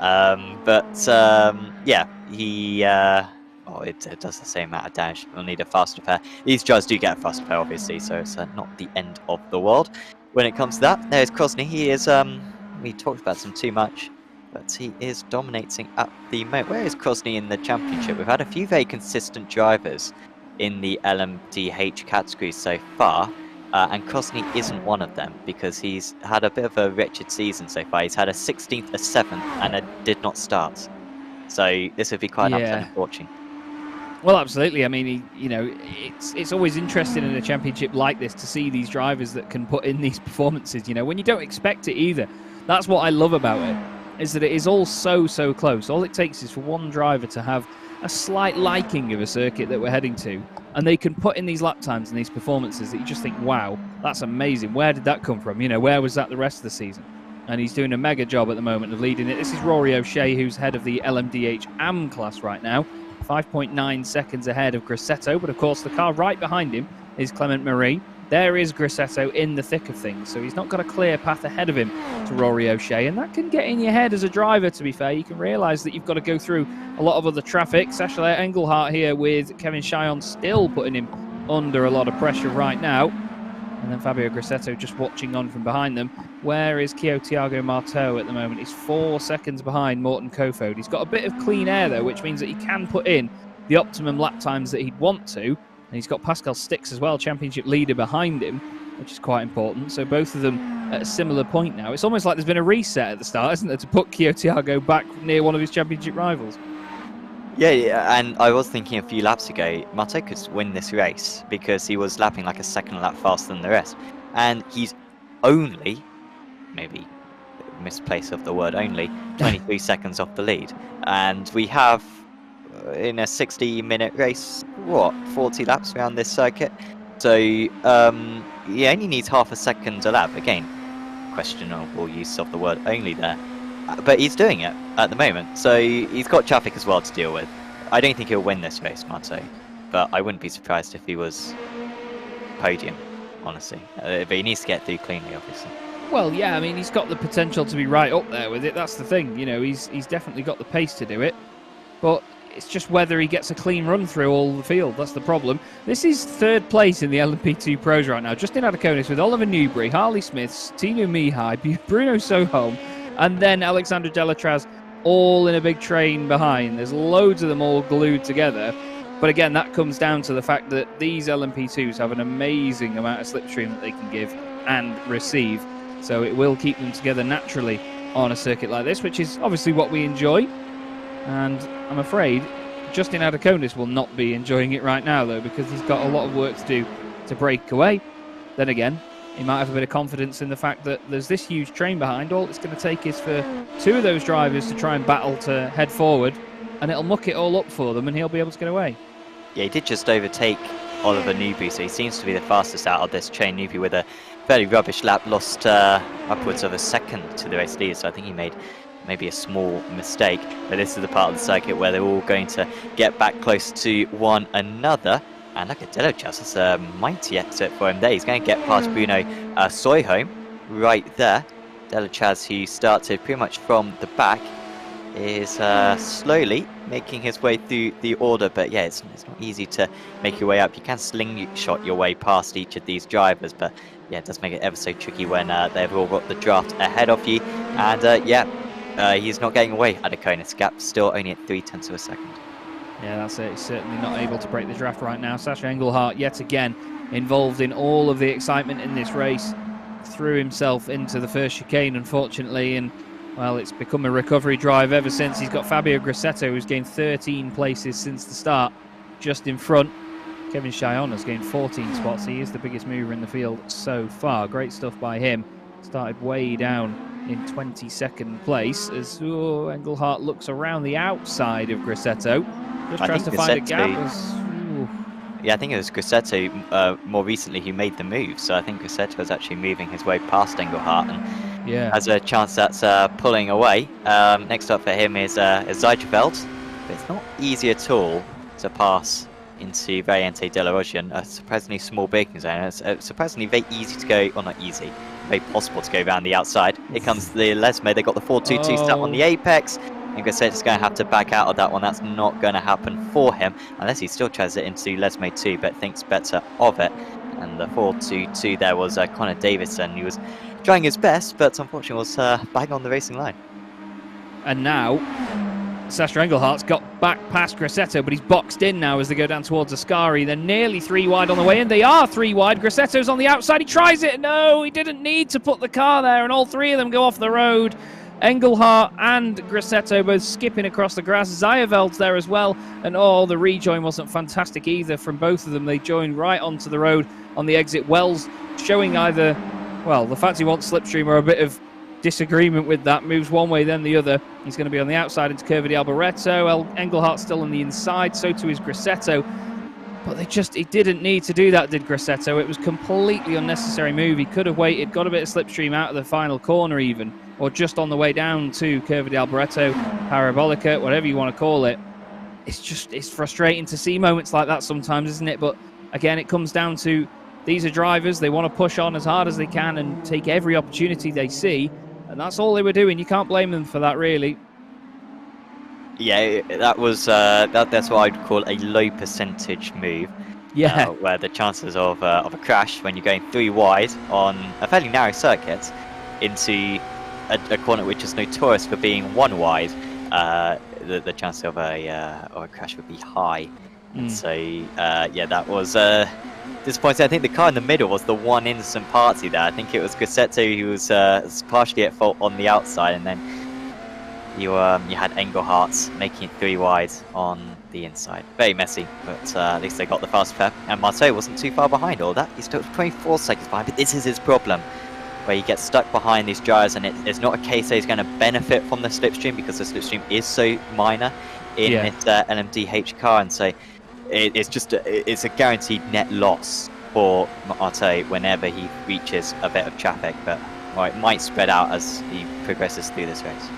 Yeah, he... it does the same amount of damage. We'll need a faster pair. These jars do get a faster pair, obviously, so it's not the end of the world when it comes to that. There's Krosny. He is, we talked about him too much, but he is dominating at the moment. Where is Krosny in the championship? We've had a few very consistent drivers in the LMDH category so far, and Krosny isn't one of them because he's had a bit of a wretched season so far. He's had a 16th, a 7th, and did not start. So this would be quite an upsetting watching. Well, absolutely. I mean, it's always interesting in a championship like this to see these drivers that can put in these performances, when you don't expect it either. That's what I love about it, is that it is all so close. All it takes is for one driver to have a slight liking of a circuit that we're heading to, and they can put in these lap times and these performances that you just think, wow, that's amazing. Where did that come from? Where was that the rest of the season? And he's doing a mega job at the moment of leading it. This is Rory O'Shea, who's head of the LMDH AM class right now. 5.9 seconds ahead of Grassetto, but of course the car right behind him is Clement Marie. There is Grassetto in the thick of things, so he's not got a clear path ahead of him to Rory O'Shea, and that can get in your head as a driver, to be fair. You can realise that you've got to go through a lot of other traffic. Sasha Engelhardt here with Kevin Chyon still putting him under a lot of pressure right now. And then Fabio Grassetto just watching on from behind them. Where is Thiago Marteau at the moment? He's 4 seconds behind Morten Kofod. He's got a bit of clean air, though, which means that he can put in the optimum lap times that he'd want to. And he's got Pascal Stix as well, championship leader, behind him, which is quite important. So both of them at a similar point now. It's almost like there's been a reset at the start, isn't there, to put Thiago back near one of his championship rivals. Yeah, and I was thinking a few laps ago, Marteau could win this race because he was lapping like a second lap faster than the rest. And he's only, maybe misplace of the word only, 23 seconds off the lead. And we have, in a 60-minute race, 40 laps around this circuit. So he only needs half a second a lap. Again, questionable use of the word only there. But he's doing it at the moment, so he's got traffic as well to deal with. I don't think he'll win this race, Marteau, but I wouldn't be surprised if he was podium, honestly. But he needs to get through cleanly, obviously. Well, yeah, I mean, he's got the potential to be right up there with it. That's the thing, he's definitely got the pace to do it. But it's just whether he gets a clean run through all the field. That's the problem. This is third place in the LMP2 Pros right now. Justin Adakonis with Oliver Newbury, Harley Smiths, Tinu Mihai, Bruno Soholm, and then Alexander Delatraz, all in a big train behind. There's loads of them all glued together. But again, that comes down to the fact that these LMP2s have an amazing amount of slipstream that they can give and receive. So it will keep them together naturally on a circuit like this, which is obviously what we enjoy. And I'm afraid Justin Adakonis will not be enjoying it right now, though, because he's got a lot of work to do to break away. Then again, he might have a bit of confidence in the fact that there's this huge train behind. All it's going to take is for two of those drivers to try and battle to head forward, and it'll muck it all up for them, and he'll be able to get away. Yeah, he did just overtake Oliver Newbury, so he seems to be the fastest out of this chain. Newbury with a fairly rubbish lap, lost upwards of a second to the race leader, so I think he made maybe a small mistake. But this is the part of the circuit where they're all going to get back close to one another. And look at Delatraz, it's a mighty exit for him there. He's going to get past Bruno Soyholm right there. Delatraz, who started pretty much from the back, is slowly making his way through the order. But yeah, it's not easy to make your way up. You can slingshot your way past each of these drivers, but yeah, it does make it ever so tricky when they've all got the draft ahead of you. And he's not getting away at a Adakonis. Gap still only at 0.3 of a second. Yeah, that's it. He's certainly not able to break the draft right now. Sasha Engelhardt, yet again, involved in all of the excitement in this race. Threw himself into the first chicane, unfortunately, and, well, it's become a recovery drive ever since. He's got Fabio Grassetto, who's gained 13 places since the start, just in front. Kevin Chyon has gained 14 spots. He is the biggest mover in the field so far. Great stuff by him. Started way down in 22nd place as Engelhardt looks around the outside of Grassetto. Just tries to find a gap. Yeah, I think it was Grassetto more recently who made the move, so I think Grassetto is actually moving his way past Engelhardt and has a chance that's pulling away. Next up for him is Zijeveld, but it's not easy at all to pass into Variante de la Rogian, a surprisingly small braking zone. It's surprisingly very easy to go, well, not easy, very possible to go around the outside. Here comes the Lesme. They got the 422 start on the apex. And Grassetto's going to have to back out of that one. That's not going to happen for him, unless he still tries it into Lesme 2, but thinks better of it. And the 422 there was Connor Davison. He was trying his best, but unfortunately was bang on the racing line. And now, Sasha Engelhardt's got back past Grassetto, but he's boxed in now as they go down towards Ascari. They're nearly 3 wide on the way in. They are 3 wide. Grassetto's on the outside. He tries it. No, he didn't need to put the car there, and all 3 of them go off the road. Engelhardt and Grassetto both skipping across the grass. Zayerveld's there as well. And the rejoin wasn't fantastic either from both of them. They joined right onto the road on the exit. Wells showing either, well, the fact he wants slipstream or a bit of disagreement with that. Moves one way, then the other. He's going to be on the outside into Curva di Alboreto. Engelhardt's still on the inside, so too is Grassetto. But he didn't need to do that, did Grassetto. It was completely unnecessary move. He could have waited, got a bit of slipstream out of the final corner even, or just on the way down to Curva di Alboreto, Parabolica, whatever you want to call it. It's frustrating to see moments like that sometimes, isn't it? But again, it comes down to these are drivers. They want to push on as hard as they can and take every opportunity they see. And that's all they were doing. You can't blame them for that, really. Yeah, that was that's what I'd call a low percentage move. Yeah, where the chances of a crash when you're going 3 wide on a fairly narrow circuit into a corner which is notorious for being 1 wide, the chance of a crash would be high. And so yeah, that was disappointing. I think the car in the middle was the one innocent party there. I think it was Grassetto who was partially at fault on the outside, and then you had Engelhardt making it 3 wide on the inside. Very messy, but at least they got the fast pep. And Marteau wasn't too far behind all that. He's still 24 seconds behind, but this is his problem, where he gets stuck behind these drivers, and it's not a case that he's going to benefit from the slipstream, because the slipstream is so minor in this LMDH car, and so it's a guaranteed net loss for Marteau whenever he reaches a bit of traffic, but it might spread out as he progresses through this race.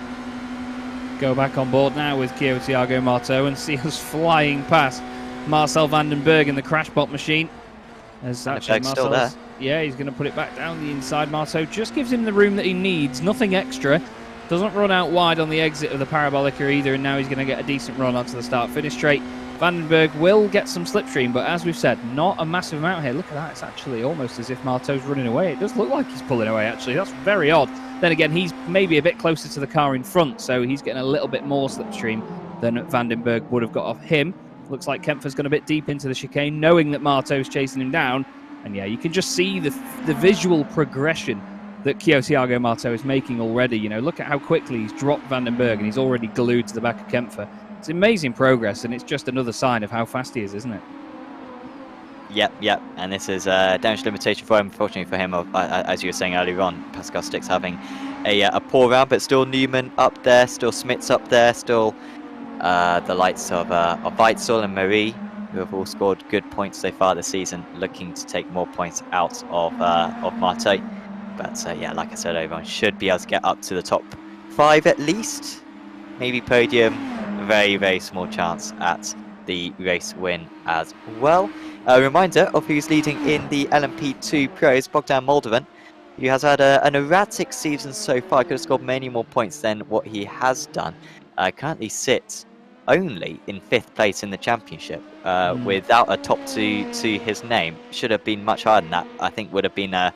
Go back on board now with Thiago Marteau and see us flying past Marcel Vandenberg in the Crashbot machine. As actually still there. Yeah, he's going to put it back down the inside. Marteau just gives him the room that he needs, nothing extra. Doesn't run out wide on the exit of the Parabolica either, and now he's going to get a decent run onto the start-finish straight. Vandenberg will get some slipstream, but as we've said, not a massive amount here. Look at that, it's actually almost as if Marteau's running away. It does look like he's pulling away, actually. That's very odd. Then again, he's maybe a bit closer to the car in front, so he's getting a little bit more slipstream than Vandenberg would have got off him. Looks like Kempfer's gone a bit deep into the chicane, knowing that Marteau's chasing him down. And yeah, you can just see the visual progression that Thiago Marteau is making already. You know, look at how quickly he's dropped Vandenberg, and he's already glued to the back of Kempfer. It's amazing progress, and it's just another sign of how fast he is, isn't it? Yep. And this is a damage limitation for him. Unfortunately for him, as you were saying earlier on, Pascal Stick's having a poor round, but still Newman up there, still Smits up there, still the likes of Weitzel and Marie, who have all scored good points so far this season, looking to take more points out of Marteau. But yeah, like I said, everyone should be able to get up to the top 5 at least. Maybe podium, very, very small chance at the race win as well. A reminder of who's leading in the LMP2 Pros, Bogdan Moldovan, who has had an erratic season so far. Could have scored many more points than what he has done. Currently sits only in 5th place in the championship, without a top 2 to his name. Should have been much higher than that. I think would have been a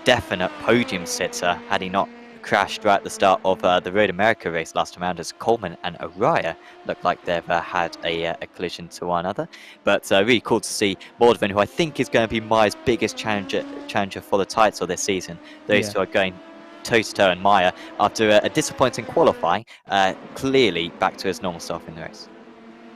definite podium sitter had he not crashed right at the start of the Road America race last time around, as Coleman and Araya look like they've had a collision to one another. But really cool to see Moldovan, who I think is going to be Maya's biggest challenger for the title this season. Those two are going toe-to-toe, and Maya, after a disappointing qualifying, clearly back to his normal self in the race.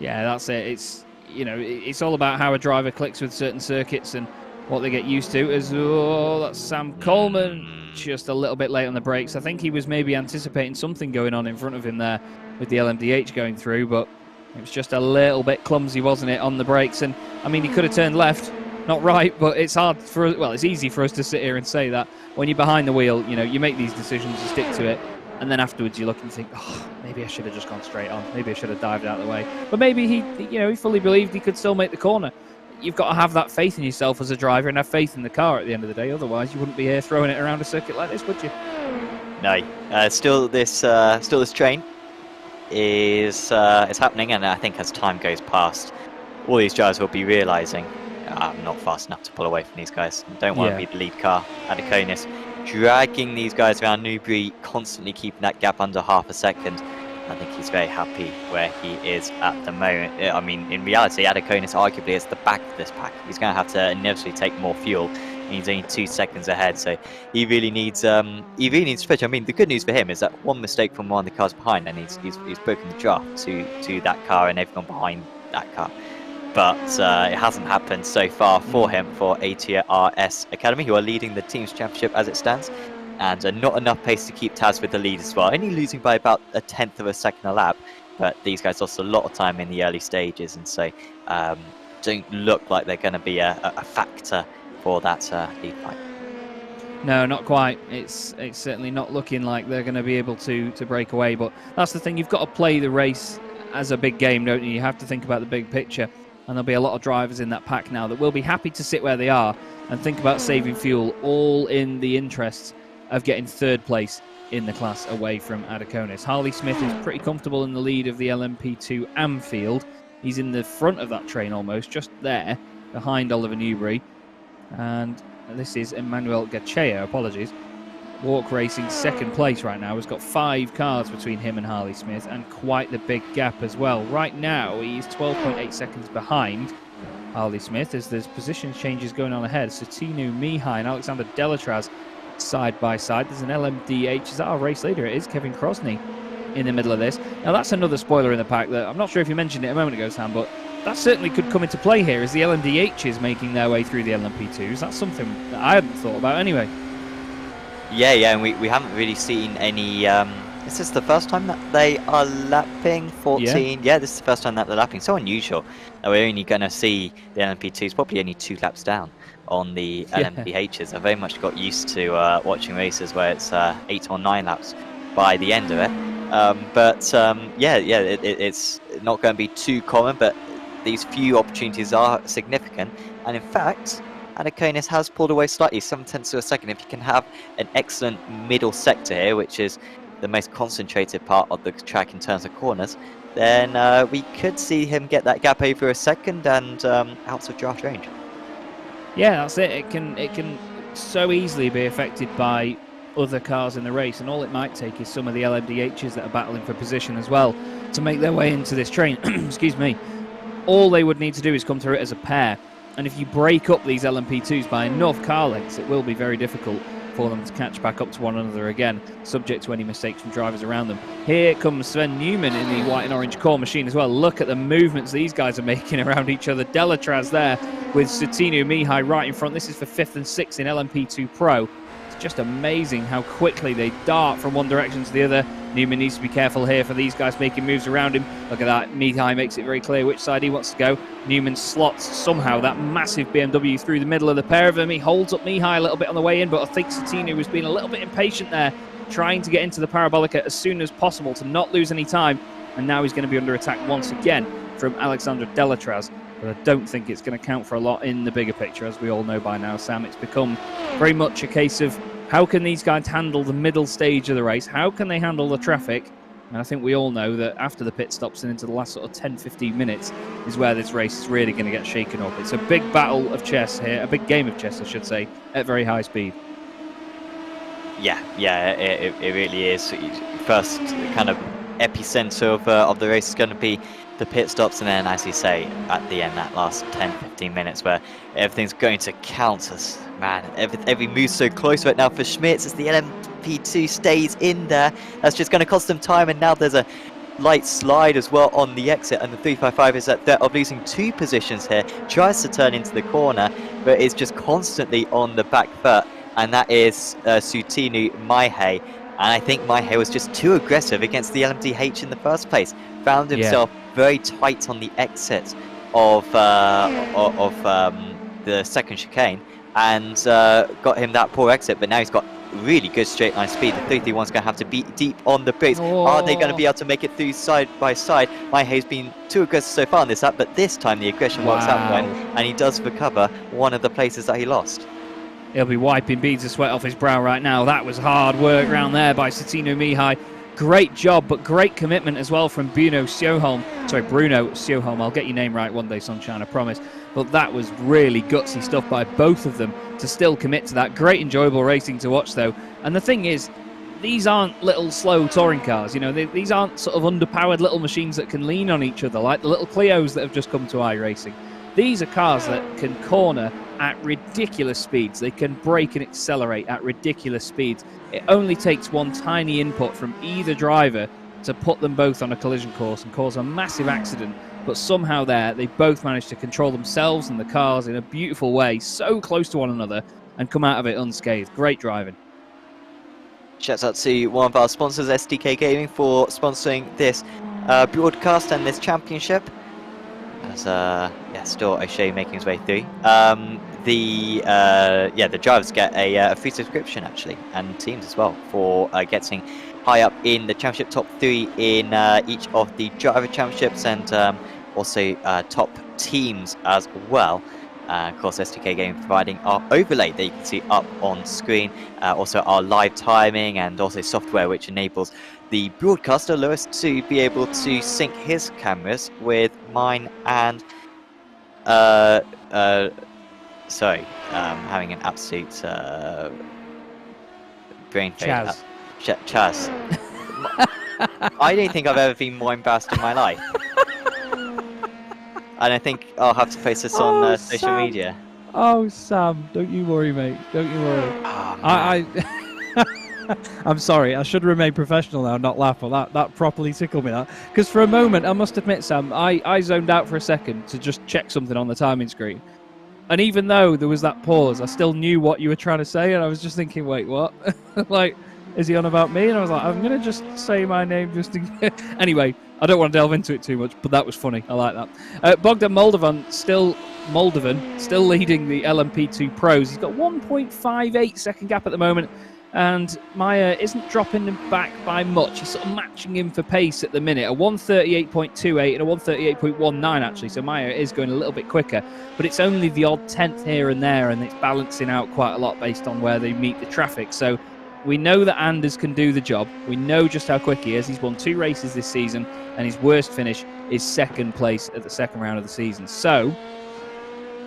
Yeah, that's it. It's, you know, it's all about how a driver clicks with certain circuits and what they get used to. That's Sam Coleman, just a little bit late on the brakes. I think he was maybe anticipating something going on in front of him there with the LMDH going through, but it was just a little bit clumsy, wasn't it, on the brakes? And I mean, he could have turned left, not right, but it's hard for us, well, it's easy for us to sit here and say that when you're behind the wheel. You know, you make these decisions, you stick to it, and then afterwards you look and think, oh, maybe I should have just gone straight on, maybe I should have dived out of the way. But maybe he fully believed he could still make the corner. You've got to have that faith in yourself as a driver and have faith in the car at the end of the day. Otherwise, you wouldn't be here throwing it around a circuit like this, would you? No. Still this train is happening, and I think as time goes past, all these drivers will be realising I'm not fast enough to pull away from these guys. Don't want to be the lead car. Adakonis dragging these guys around Newbury, constantly keeping that gap under half a second. I think he's very happy where he is at the moment. I mean, in reality, Adakonis arguably is the back of this pack. He's going to have to inevitably take more fuel and he's only 2 seconds ahead. So he really needs to push. I mean, the good news for him is that one mistake from one of the cars behind, and he's broken the draft to that car and everyone behind that car. But it hasn't happened so far for him, for ARS Academy, who are leading the team's championship as it stands, and not enough pace to keep tabs with the lead as well. Only losing by about 1/10 of a second a lap, but these guys lost a lot of time in the early stages, and so don't look like they're going to be a factor for that lead fight. No, not quite. It's certainly not looking like they're going to be able to break away, but that's the thing. You've got to play the race as a big game, don't you? You have to think about the big picture. And there'll be a lot of drivers in that pack now that will be happy to sit where they are and think about saving fuel, all in the interests of getting third place in the class away from Adakonis. Harley Smith is pretty comfortable in the lead of the LMP2 Anfield. He's in the front of that train almost, just there, behind Oliver Newbury. And this is Emmanuel Gachea, apologies. Walk Racing second place right now. Has got 5 cars between him and Harley Smith, and quite the big gap as well. Right now, he's 12.8 seconds behind Harley Smith as there's position changes going on ahead. Sotinu Mihai and Alexander Delatraz side by side. There's an LMDH. Is that our race leader? It is Kevin Crosney in the middle of this. Now, that's another spoiler in the pack that I'm not sure if you mentioned it a moment ago, Sam, but that certainly could come into play here as the LMDH is making their way through the LMP2s. That's something that I hadn't thought about anyway. Yeah, and we haven't really seen any. Is this the first time that they are lapping 14? Yeah, this is the first time that they're lapping. So unusual that we're only going to see the LMP2s probably only 2 laps down on the LMPHs. I've very much got used to watching races where it's 8 or 9 laps by the end of it. It's not going to be too common, but these few opportunities are significant. And in fact, Adakonis has pulled away slightly, 7/10 of a second. If you can have an excellent middle sector here, which is the most concentrated part of the track in terms of corners, then we could see him get that gap over a second and out of draft range. Yeah, that's it. It can so easily be affected by other cars in the race, and all it might take is some of the LMDHs that are battling for position as well to make their way into this train. Excuse me. All they would need to do is come through it as a pair. And if you break up these LMP2s by enough car lengths, it will be very difficult for them to catch back up to one another again, subject to any mistakes from drivers around them. Here comes Sven Newman in the white and orange core machine as well. Look at the movements these guys are making around each other. Delatraz there with Sotinu Mihai right in front. This is for 5th and 6th in LMP2 Pro. It's just amazing how quickly they dart from one direction to the other. Newman needs to be careful here for these guys making moves around him. Look at that. Mihai makes it very clear which side he wants to go. Newman slots somehow that massive BMW through the middle of the pair of them. He holds up Mihai a little bit on the way in, but I think Sotinu was being a little bit impatient there, trying to get into the Parabolica as soon as possible to not lose any time. And now he's going to be under attack once again from Alexander Delatraz. But I don't think it's going to count for a lot in the bigger picture, as we all know by now, Sam. It's become very much a case of how can these guys handle the middle stage of the race? How can they handle the traffic? And I think we all know that after the pit stops and into the last sort of 10-15 minutes is where this race is really going to get shaken up. It's a big battle of chess here, a big game of chess, I should say, at very high speed. Yeah, it really is. First kind of epicenter of the race is going to be the pit stops, and then, as you say, at the end, that last 10-15 minutes where everything's going to count us. Man, every move's so close right now for Schmitz as the LMP2 stays in there. That's just going to cost them time, and now there's a light slide as well on the exit, and the 355 is at threat of losing 2 positions here. Tries to turn into the corner, but is just constantly on the back foot, and that is Sotinu Mihai. And I think Mihai was just too aggressive against the LMDH in the first place. Found himself very tight on the exit of the second chicane, and got him that poor exit. But now he's got really good straight line speed. The 331's going to have to be deep on the brakes. Are they going to be able to make it through side by side? Mihai's been too aggressive so far on this lap, but this time the aggression works out well, and he does recover one of the places that he lost. He'll be wiping beads of sweat off his brow right now. That was hard work round there by Sotinu Mihai. Great job, but great commitment as well from Bruno Sjöholm. I'll get your name right one day, Sunshine, I promise. But that was really gutsy stuff by both of them to still commit to that. Great, enjoyable racing to watch, though. And the thing is, these aren't little slow touring cars. You know, these aren't sort of underpowered little machines that can lean on each other like the little Clios that have just come to iRacing. These are cars that can corner at ridiculous speeds. They can brake and accelerate at ridiculous speeds. It only takes one tiny input from either driver to put them both on a collision course and cause a massive accident. But somehow they both managed to control themselves and the cars in a beautiful way, so close to one another, and come out of it unscathed. Great driving. Shouts out to one of our sponsors, SDK Gaming, for sponsoring this broadcast and this championship. As still O'Shea making his way through. The drivers get a free subscription actually, and teams as well, for getting high up in the championship, top 3 in each of the driver championships, and also top teams as well. Of course, SDK Gaming providing our overlay that you can see up on screen, also our live timing, and also software which enables the broadcaster Lewis to be able to sync his cameras with mine and having an absolute brain fade. Chaz. I don't think I've ever been more embarrassed in my life. And I think I'll have to post this on social media. Oh, Sam, don't you worry, mate. Don't you worry. Oh, I'm sorry. I should remain professional now, not laugh. But that properly tickled me. Because for a moment, I must admit, Sam, I zoned out for a second to just check something on the timing screen. And even though there was that pause, I still knew what you were trying to say. And I was just thinking, wait, what? Like, is he on about me? And I was like, I'm going to just say my name just to... Anyway, I don't want to delve into it too much, but that was funny. I like that. Bogdan Moldovan still leading the LMP2 Pros. He's got 1.58 second gap at the moment, and Meyer isn't dropping him back by much. He's sort of matching him for pace at the minute, a 138.28 and a 138.19 actually, so Meyer is going a little bit quicker, but it's only the odd 10th here and there, and it's balancing out quite a lot based on where they meet the traffic. So we know that Anders can do the job. We know just how quick he is. He's won 2 races this season, and his worst finish is second place at the second round of the season. So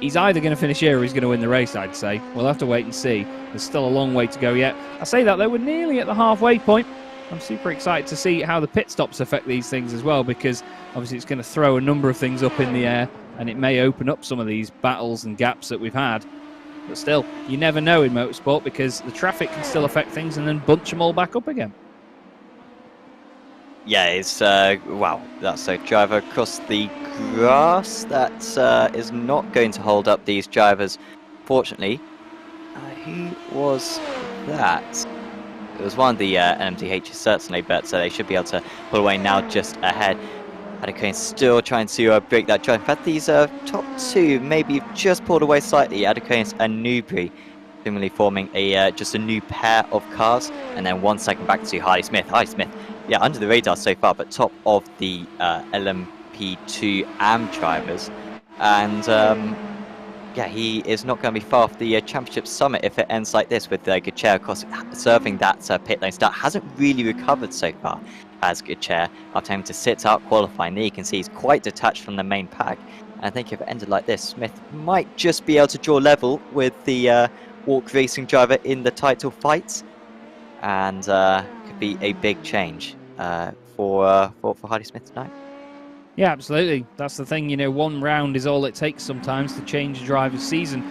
he's either going to finish here or he's going to win the race, I'd say. We'll have to wait and see. There's still a long way to go yet. I say that, though, we're nearly at the halfway point. I'm super excited to see how the pit stops affect these things as well, because obviously it's going to throw a number of things up in the air, and it may open up some of these battles and gaps that we've had. But still, you never know in motorsport, because the traffic can still affect things and then bunch them all back up again. Yeah, it's wow, that's a driver across the grass that is not going to hold up these drivers, fortunately. Who was that? It was one of the NMDHs certainly, but they should be able to pull away now just ahead. Adekane still trying to break that drive. In fact, these top 2 maybe just pulled away slightly. Adekane and Newbury similarly forming just a new pair of cars. And then 1 second back to Harley Smith. Harley Smith, yeah, under the radar so far, but top of the LMP2 AM drivers. And yeah, he is not going to be far off the championship summit if it ends like this, with Gutierrez, of course, serving that pit lane start. Hasn't really recovered so far as Gutierrez after having to sit out qualifying. There you can see he's quite detached from the main pack. And I think if it ended like this, Smith might just be able to draw level with the Walk Racing driver in the title fight, and could be a big change for Harley Smith tonight. Yeah, absolutely. That's the thing, you know, 1 round is all it takes sometimes to change a driver's season.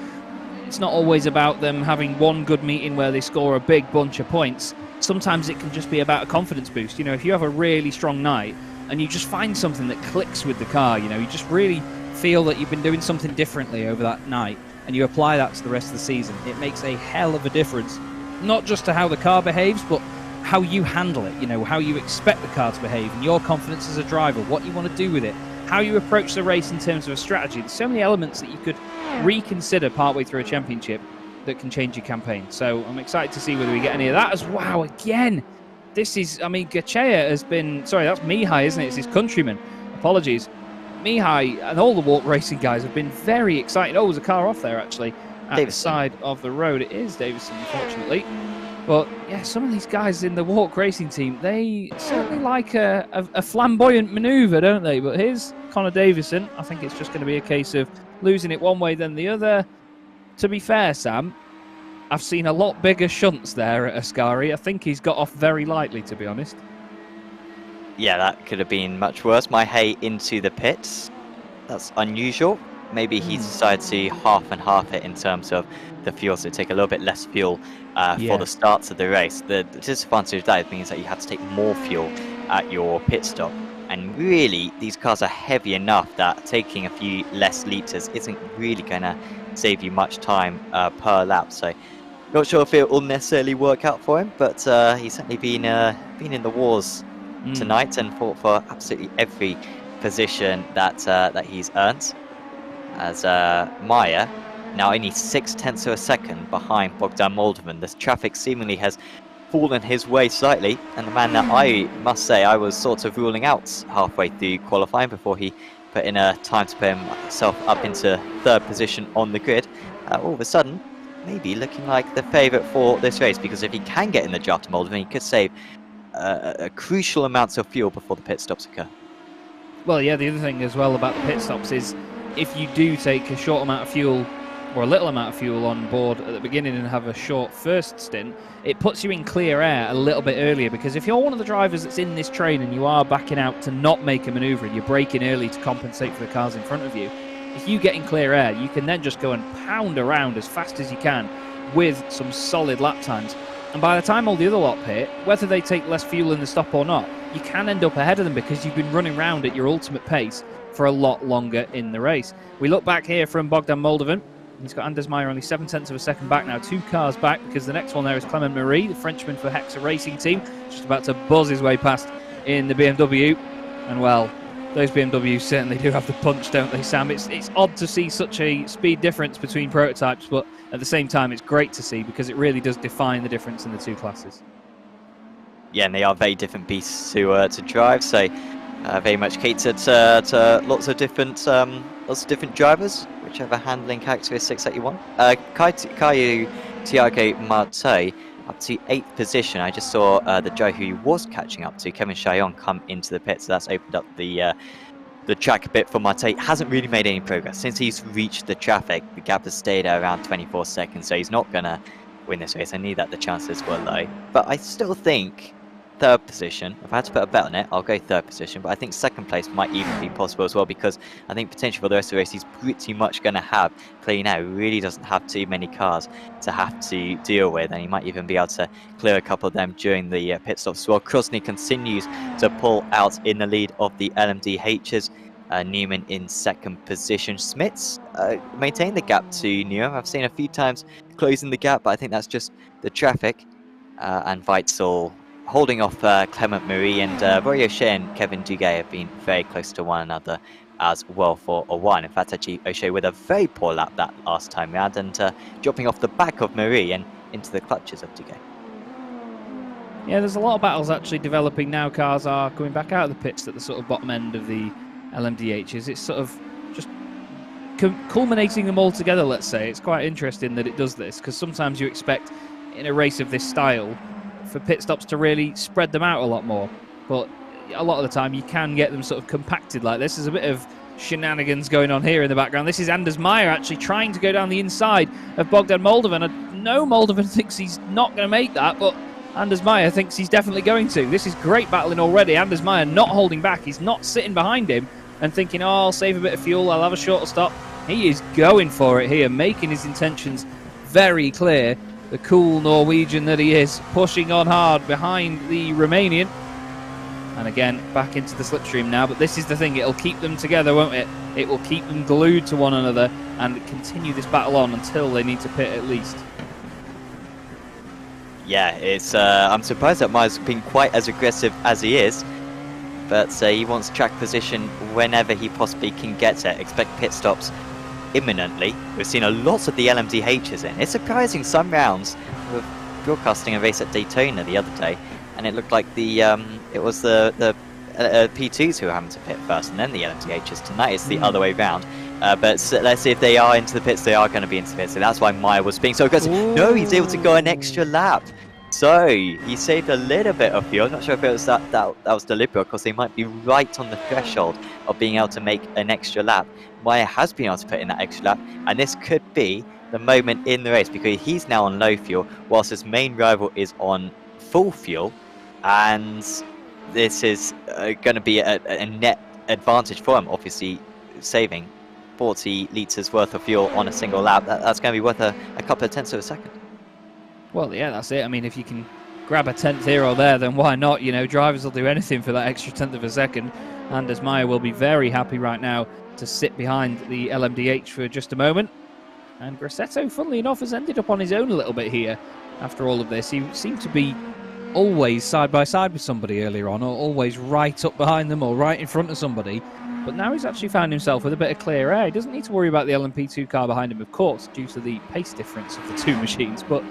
It's not always about them having 1 good meeting where they score a big bunch of points. Sometimes it can just be about a confidence boost. You know, if you have a really strong night and you just find something that clicks with the car, you know, you just really feel that you've been doing something differently over that night, and you apply that to the rest of the season, it makes a hell of a difference. Not just to how the car behaves, but how you handle it, you know, how you expect the car to behave, and your confidence as a driver, what you want to do with it, how you approach the race in terms of a strategy. There's so many elements that you could reconsider partway through a championship that can change your campaign. So I'm excited to see whether we get any of that as wow. Again, this is, I mean, Gachea has been, sorry, that's Mihai, isn't it? It's his countryman. Apologies. Mihai and all the Walk Racing guys have been very excited. Oh, there's a car off there, actually, at Davison. The side of the road. It is Davison, unfortunately. But, yeah, some of these guys in the Walk Racing team, they certainly like a flamboyant manoeuvre, don't they? But here's Connor Davison. I think it's just going to be a case of losing it one way than the other. To be fair, Sam, I've seen a lot bigger shunts there at Ascari. I think he's got off very lightly, to be honest. Yeah, that could have been much worse. My hay into the pits. That's unusual. maybe he decided to half and half it in terms of the fuel, so take a little bit less fuel for the starts of the race. The disadvantage of that means that you have to take more fuel at your pit stop. And really, these cars are heavy enough that taking a few less litres isn't really going to save you much time per lap. So, not sure if it will necessarily work out for him, but he's certainly been in the wars tonight and fought for absolutely every position that he's earned. As Maya, now only 0.6 of a second behind Bogdan Moldovan. This traffic seemingly has fallen his way slightly, and the man that I must say I was sort of ruling out halfway through qualifying before he put in a time to put himself up into 3rd position on the grid, all of a sudden maybe looking like the favourite for this race, because if he can get in the draft to Moldovan, he could save a crucial amounts of fuel before the pit stops occur. Well, yeah, the other thing as well about the pit stops is if you do take a short amount of fuel or a little amount of fuel on board at the beginning and have a short first stint, it puts you in clear air a little bit earlier, because if you're one of the drivers that's in this train and you are backing out to not make a manoeuvre and you're braking early to compensate for the cars in front of you, if you get in clear air, you can then just go and pound around as fast as you can with some solid lap times. And by the time all the other lot pit, whether they take less fuel in the stop or not, you can end up ahead of them because you've been running around at your ultimate pace for a lot longer in the race. We look back here from Bogdan Moldovan. He's got Anders Meyer only 0.7 of a second back now, 2 cars back, because the next one there is Clement Marie, the Frenchman for Hexa Racing Team, just about to buzz his way past in the BMW. And well, those BMWs certainly do have the punch, don't they, Sam? It's odd to see such a speed difference between prototypes, but at the same time it's great to see because it really does define the difference in the 2 classes. Yeah, and they are very different beasts to drive, so very much catered to lots of different drivers, whichever handling characteristics that you want. Caio Thiago Marte up to 8th position. I just saw the driver who he was catching up to, Kevin Chaillon, come into the pit, so that's opened up the track a bit for Marte. Hasn't really made any progress since he's reached the traffic. The gap has stayed at around 24 seconds, so he's not gonna win this race. I knew that the chances were low, but I still think 3rd position. If I had to put a bet on it, I'll go 3rd position, but I think 2nd place might even be possible as well, because I think potentially for the rest of the race he's pretty much going to have clean out. He really doesn't have too many cars to have to deal with, and he might even be able to clear a couple of them during the pit stops as well. Krosny continues to pull out in the lead of the LMDHs. Newman in 2nd position. Smits maintain the gap to Newman. I've seen a few times closing the gap, but I think that's just the traffic. And Weitzel holding off Clement Marie, and Roy O'Shea and Kevin Duguay have been very close to one another as well for a while. In fact, actually, O'Shea with a very poor lap that last time round, and dropping off the back of Marie and into the clutches of Duguay. Yeah, there's a lot of battles actually developing now. Cars are coming back out of the pits at the sort of bottom end of the LMDHs. It's sort of just culminating them all together, let's say. It's quite interesting that it does this, because sometimes you expect in a race of this style for pit stops to really spread them out a lot more, but a lot of the time you can get them sort of compacted like this. There's a bit of shenanigans going on here in the background. This is Anders Meyer actually trying to go down the inside of Bogdan Moldovan. I know Moldovan thinks he's not going to make that, but Anders Meyer thinks he's definitely going to. This is great battling already. Anders Meyer not holding back. He's not sitting behind him and thinking, oh, I'll save a bit of fuel, I'll have a shorter stop. He is going for it here, making his intentions very clear. The cool Norwegian that he is, pushing on hard behind the Romanian. And again, back into the slipstream now. But this is the thing, it'll keep them together, won't it? It will keep them glued to one another and continue this battle on until they need to pit at least. Yeah, it's. I'm surprised that Meyer's been quite as aggressive as he is. But he wants track position whenever he possibly can get it. Expect pit stops imminently. We've seen a lot of the LMDHs in. It's surprising some rounds. We were broadcasting a race at Daytona the other day, and it looked like it was the P2s who were having to pit first, and then the LMDHs. Tonight it's the other way round. But let's see if they are into the pits. They are going to be into the pits. So that's why Meyer was being so aggressive. Ooh. No, he's able to go an extra lap. So he saved a little bit of fuel. I'm not sure if it was that was deliberate, because they might be right on the threshold of being able to make an extra lap. Meyer has been able to put in that extra lap, and this could be the moment in the race, because he's now on low fuel whilst his main rival is on full fuel, and this is going to be a net advantage for him, obviously saving 40 litres worth of fuel on a single lap. That's going to be worth a couple of tenths of a second. Well, yeah, that's it. I mean, if you can grab a tenth here or there, then why not? You know, drivers will do anything for that extra tenth of a second. Anders Meyer will be very happy right now to sit behind the LMDH for just a moment. And Grassetto, funnily enough, has ended up on his own a little bit here after all of this. He seemed to be always side by side with somebody earlier on, or always right up behind them or right in front of somebody. But now he's actually found himself with a bit of clear air. He doesn't need to worry about the LMP2 car behind him, of course, due to the pace difference of the two machines. But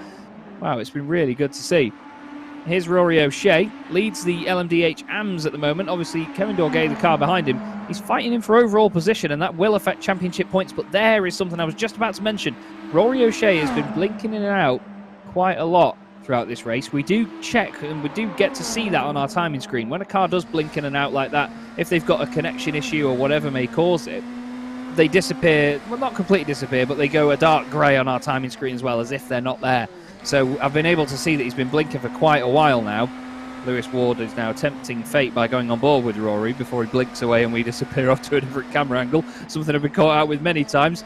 wow, it's been really good to see. Here's Rory O'Shea, leads the LMDH AMS at the moment. Obviously, Kevin Dorgay, the car behind him, he's fighting him for overall position, and that will affect championship points. But there is something I was just about to mention. Rory O'Shea has been blinking in and out quite a lot throughout this race. We do check and we do get to see that on our timing screen. When a car does blink in and out like that, if they've got a connection issue or whatever may cause it, they disappear. Well, not completely disappear, but they go a dark grey on our timing screen as well, as if they're not there. So I've been able to see that he's been blinking for quite a while now. Lewis Ward is now tempting fate by going on board with Rory before he blinks away and we disappear off to a different camera angle. Something I've been caught out with many times.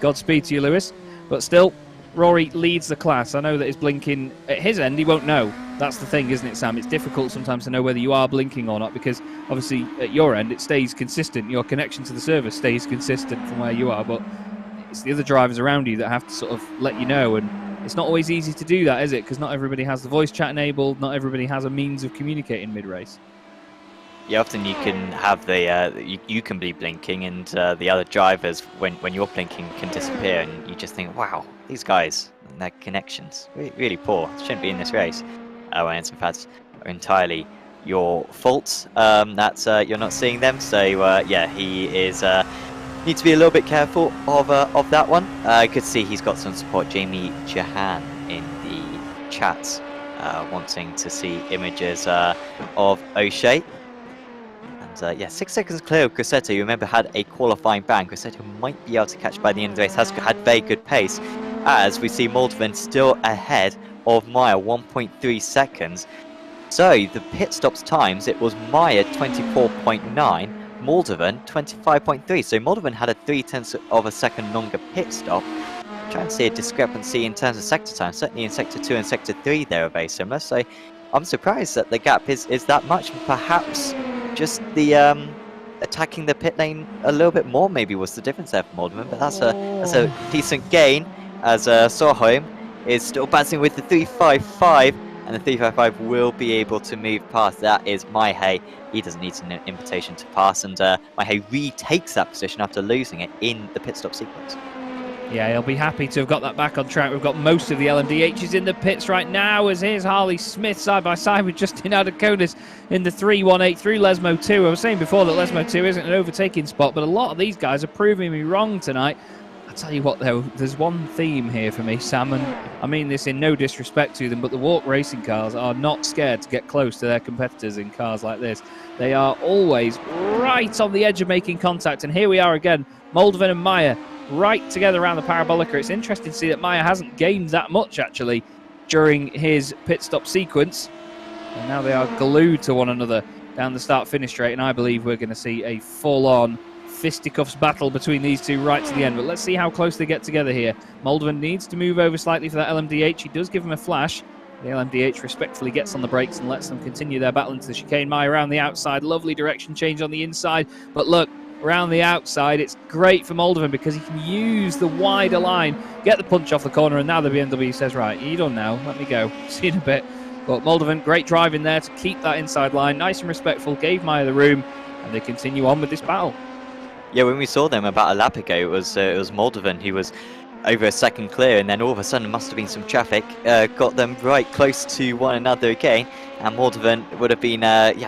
Godspeed to you, Lewis. But still, Rory leads the class. I know that his blinking at his end, he won't know. That's the thing, isn't it, Sam? It's difficult sometimes to know whether you are blinking or not, because obviously at your end it stays consistent. Your connection to the server stays consistent from where you are, but it's the other drivers around you that have to sort of let you know, and it's not always easy to do that, is it? Because not everybody has the voice chat enabled, not everybody has a means of communicating mid-race. Yeah, often you can have the you can be blinking, and the other drivers, when you're blinking, can disappear, and you just think, wow, these guys and their connections really poor. Shouldn't be in this race. When it's in fact entirely your fault that you're not seeing them. So yeah, he is needs to be a little bit careful of that one. I could see he's got some support. Jamie Jahan in the chat wanting to see images of O'Shea. Yeah, 6 seconds clear of Grassetto. You remember had a qualifying ban. Grassetto might be able to catch by the end of the race. Has had very good pace, as we see Moldovan still ahead of Meyer, 1.3 seconds. So the pit stops times, it was Meyer 24.9, Moldovan 25.3. So Moldovan had a 0.3 of a second longer pit stop. I'm trying to see a discrepancy in terms of sector time. Certainly in sector 2 and sector 3 they are very similar. So I'm surprised that the gap is that much. Perhaps just the attacking the pit lane a little bit more maybe was the difference there for Moldovan, but that's a decent gain, as Sorholm is still battling with the 355, and the 355 will be able to move past. That is Maihei. He doesn't need an invitation to pass, and Maihei retakes that position after losing it in the pit stop sequence. Yeah, he'll be happy to have got that back on track. We've got most of the LMDHs in the pits right now, as here's Harley Smith side by side with Justin Adakonis in the 318 through Lesmo 2. I was saying before that Lesmo 2 isn't an overtaking spot, but a lot of these guys are proving me wrong tonight. I tell you what, though, there's one theme here for me, Sam, and I mean this in no disrespect to them, but the Walk racing cars are not scared to get close to their competitors in cars like this. They are always right on the edge of making contact, and here we are again, Moldovan and Meyer right together around the parabolica. It's interesting to see that Meyer hasn't gained that much, actually, during his pit stop sequence, and now they are glued to one another down the start-finish straight, and I believe we're going to see a full-on fisticuffs battle between these two right to the end. But let's see how close they get together here. Moldovan needs to move over slightly for that LMDH. He does give him a flash. The LMDH respectfully gets on the brakes and lets them continue their battle into the chicane. Meyer around the outside. Lovely direction change on the inside. But look, around the outside, it's great for Moldovan because he can use the wider line, get the punch off the corner, and now the BMW says, right, you're done now, let me go. See you in a bit. But Moldovan, great driving there to keep that inside line. Nice and respectful, gave Meyer the room, and they continue on with this battle. Yeah, when we saw them about a lap ago, it was Moldovan who was over a second clear, and then all of a sudden must have been some traffic, got them right close to one another again, and Moldovan would have been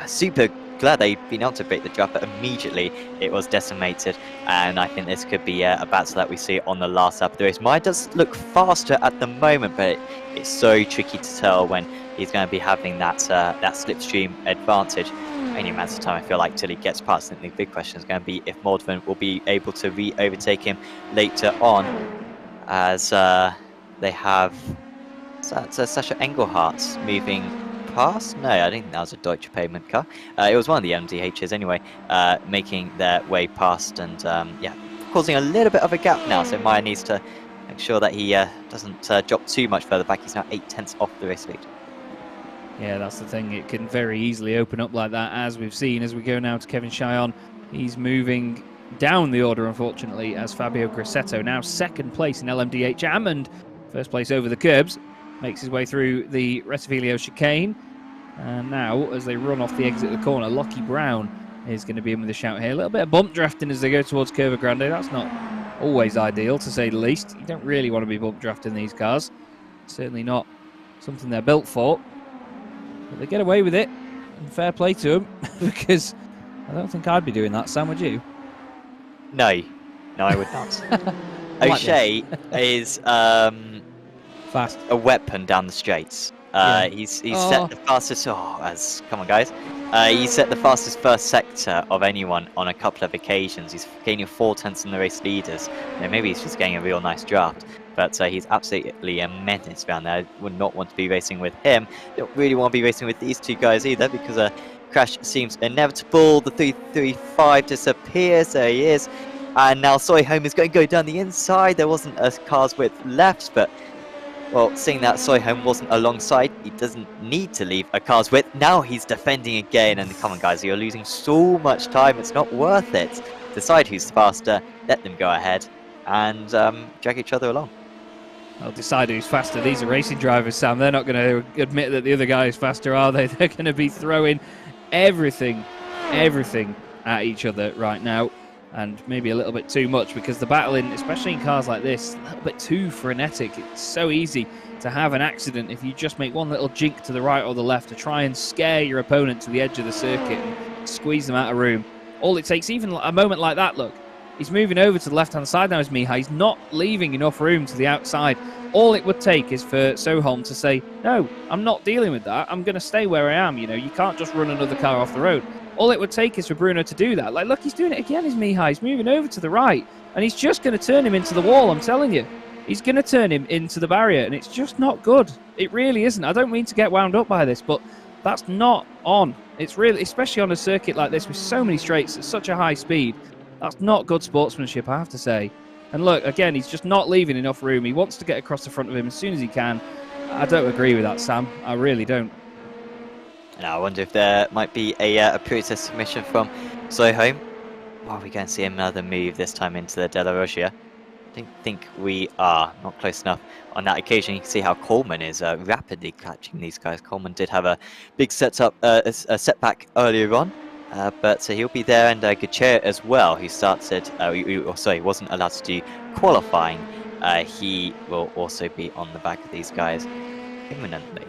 super glad they'd been able to break the draft, but immediately it was decimated, and I think this could be a battle that we see on the last lap of the race. Meyer does look faster at the moment, but it's so tricky to tell when he's going to be having that slipstream advantage. Only a matter of time, I feel like, till he gets past. I think the big question is going to be if Moldovan will be able to overtake him later on, as they have Sasha Engelhardt moving past. No, I think that was a Deutsche payment car. It was one of the MDHs anyway, making their way past, and yeah, causing a little bit of a gap now, so Meyer needs to make sure that he doesn't drop too much further back. He's now 8/10 off the race lead. Yeah, that's the thing. It can very easily open up like that, as we've seen. As we go now to Kevin Chillon, he's moving down the order, unfortunately, as Fabio Grassetto, now second place in LMDH and first place over the curbs, makes his way through the Retivilio chicane. And now, as they run off the exit of the corner, Lockie Brown is going to be in with a shout here. A little bit of bump drafting as they go towards Curva Grande. That's not always ideal, to say the least. You don't really want to be bump drafting these cars. Certainly not something they're built for. But they get away with it, and fair play to them, because I don't think I'd be doing that. Sam, would you? No, I would not. O'Shea is fast, a weapon down the straights. Yeah. He's set the fastest. Come on, guys. He set the fastest first sector of anyone on a couple of occasions. He's gaining 4/10 in the race leaders. Maybe he's just getting a real nice draft. But he's absolutely a menace around there. I would not want to be racing with him. Don't really want to be racing with these two guys either, because a crash seems inevitable. The 335 disappears. There he is. And now Soyholm is going to go down the inside. There wasn't a car's width left, but well, seeing that Soyholm wasn't alongside, he doesn't need to leave a car's width. Now he's defending again, and come on guys, you're losing so much time, it's not worth it. Decide who's faster, let them go ahead, and drag each other along. I'll decide who's faster. These are racing drivers, Sam. They're not going to admit that the other guy is faster, are they? They're going to be throwing everything at each other right now. And maybe a little bit too much, because the battling, especially in cars like this, a little bit too frenetic. It's so easy to have an accident if you just make one little jink to the right or the left to try and scare your opponent to the edge of the circuit and squeeze them out of room. All it takes, even a moment like that, look, he's moving over to the left-hand side now, is Mihai. He's not leaving enough room to the outside. All it would take is for Soholm to say, no, I'm not dealing with that. I'm going to stay where I am. You know, you can't just run another car off the road. All it would take is for Bruno to do that. Like, look, he's doing it again, is Mihai. He's moving over to the right, and he's just going to turn him into the wall, I'm telling you. He's going to turn him into the barrier, and it's just not good. It really isn't. I don't mean to get wound up by this, but that's not on. It's really, especially on a circuit like this with so many straights at such a high speed, that's not good sportsmanship, I have to say. And look, again, he's just not leaving enough room. He wants to get across the front of him as soon as he can. I don't agree with that, Sam. I really don't. Now I wonder if there might be a process submission from Soyholm. Are we going to see another move this time into the Della Rosia? I don't think we are. Not close enough. On that occasion, you can see how Coleman is rapidly catching these guys. Coleman did have a big a setback earlier on, but he'll be there, and Gutierrez as well, who started, he wasn't allowed to do qualifying. He will also be on the back of these guys imminently.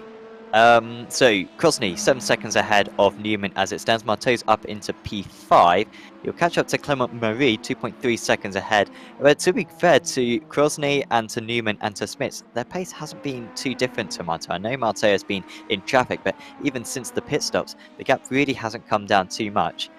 So Krosny 7 seconds ahead of Newman as it stands. Marteau's up into P5. He'll catch up to Clement Marie 2.3 seconds ahead. But to be fair to Krosny and to Newman and to Smith, their pace hasn't been too different to Marteau. I know Marteau has been in traffic, but even since the pit stops, the gap really hasn't come down too much.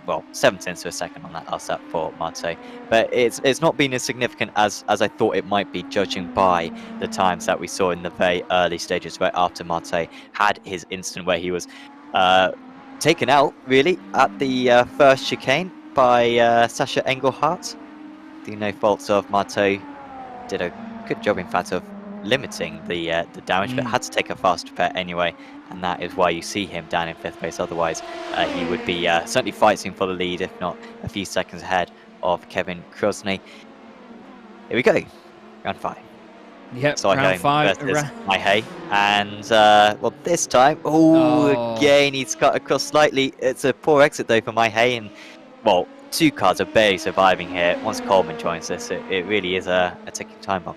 Well, 7/10 of a second on that last lap for Marteau, but it's not been as significant as I thought it might be, judging by the times that we saw in the very early stages, right after Marteau had his instant where he was taken out really at the first chicane by Sasha Engelhardt. The no faults of Marteau, did a good job in fact of limiting the damage, but had to take a fast repair anyway, and that is why you see him down in 5th place. Otherwise he would be certainly fighting for the lead, if not a few seconds ahead of Kevin Krosny. Here we go, round 5. Yep, so round 5 versus Mihai, and well, this time again he's cut across slightly. It's a poor exit though for Mihai, and well, 2 cars are barely surviving here. Once Coleman joins this, it really is a ticking time bomb.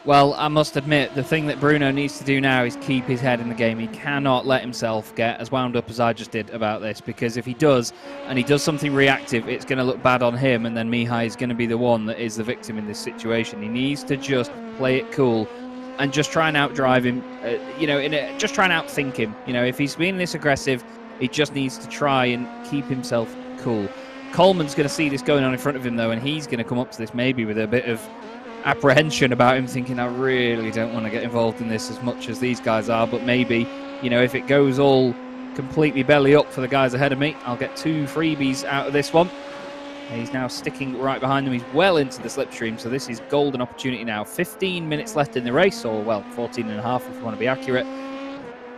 Well, I must admit, the thing that Bruno needs to do now is keep his head in the game. He cannot let himself get as wound up as I just did about this, because if he does, and he does something reactive, it's going to look bad on him, and then Mihai is going to be the one that is the victim in this situation. He needs to just play it cool and just try and outdrive him, just try and outthink him. You know, if he's being this aggressive, he just needs to try and keep himself cool. Coleman's going to see this going on in front of him, though, and he's going to come up to this maybe with a bit of apprehension about him, thinking, I really don't want to get involved in this as much as these guys are, but maybe, you know, if it goes all completely belly up for the guys ahead of me, I'll get 2 freebies out of this one. He's now sticking right behind them. He's well into the slipstream, so this is golden opportunity now. 15 minutes left in the race, or, well, 14 and a half if you want to be accurate.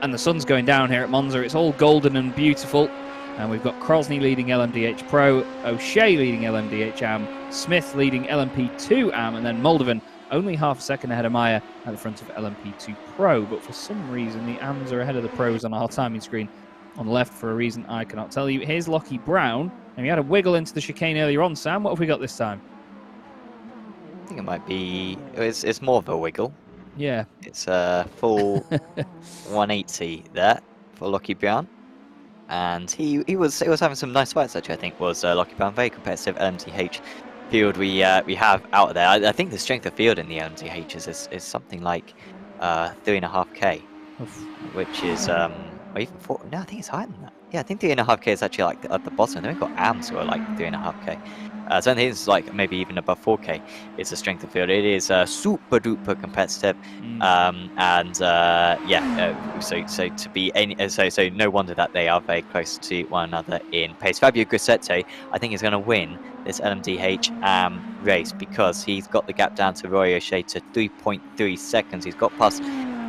And the sun's going down here at Monza. It's all golden and beautiful. And we've got Crosney leading LMDH Pro, O'Shea leading LMDH AM, Smith leading LMP2 AM, and then Moldovan only half a second ahead of Maya at the front of LMP2 Pro. But for some reason, the AMs are ahead of the Pros on our timing screen on the left for a reason I cannot tell you. Here's Lockie Brown, and he had a wiggle into the chicane earlier on. Sam, what have we got this time? I think it might be... It's more of a wiggle. Yeah. It's a full 180 there for Lockie Brown. And he was having some nice fights, actually, I think, was Lockie Brown. Very competitive LMTH field we have out there. I think the strength of field in the LMTH is something like 3.5k, which is... or even 4... No, I think it's higher than that. Yeah, I think 3.5k is actually like at the bottom. Then we've got AMs who are like 3.5k. So I think it's like maybe even above 4k. It's the strength of field. It is super duper competitive, so to be any, so no wonder that they are very close to one another in pace. Fabio Grassetto, I think, is going to win this LMDH race because he's got the gap down to Roy O'Shea to 3.3 seconds. He's got past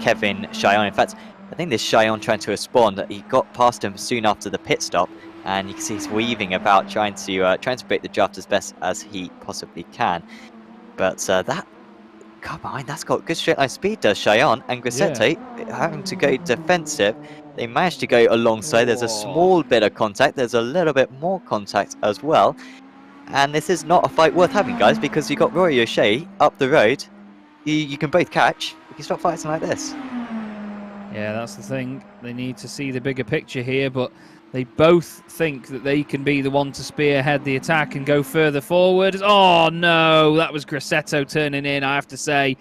Kevin Cheyenne. In fact, I think this Cheyenne trying to respond. He got past him soon after the pit stop. And you can see he's weaving about, trying to break the draft as best as he possibly can. But that car behind, that's got good straight line speed, does Cheyenne. And Grassetto having to go defensive. They managed to go alongside. There's a small bit of contact. There's a little bit more contact as well. And this is not a fight worth having, guys, because you got Rory O'Shea up the road. You can both catch. You can stop fighting like this. Yeah, that's the thing. They need to see the bigger picture here, but they both think that they can be the one to spearhead the attack and go further forward. Oh, no, that was Grassetto turning in, I have to say.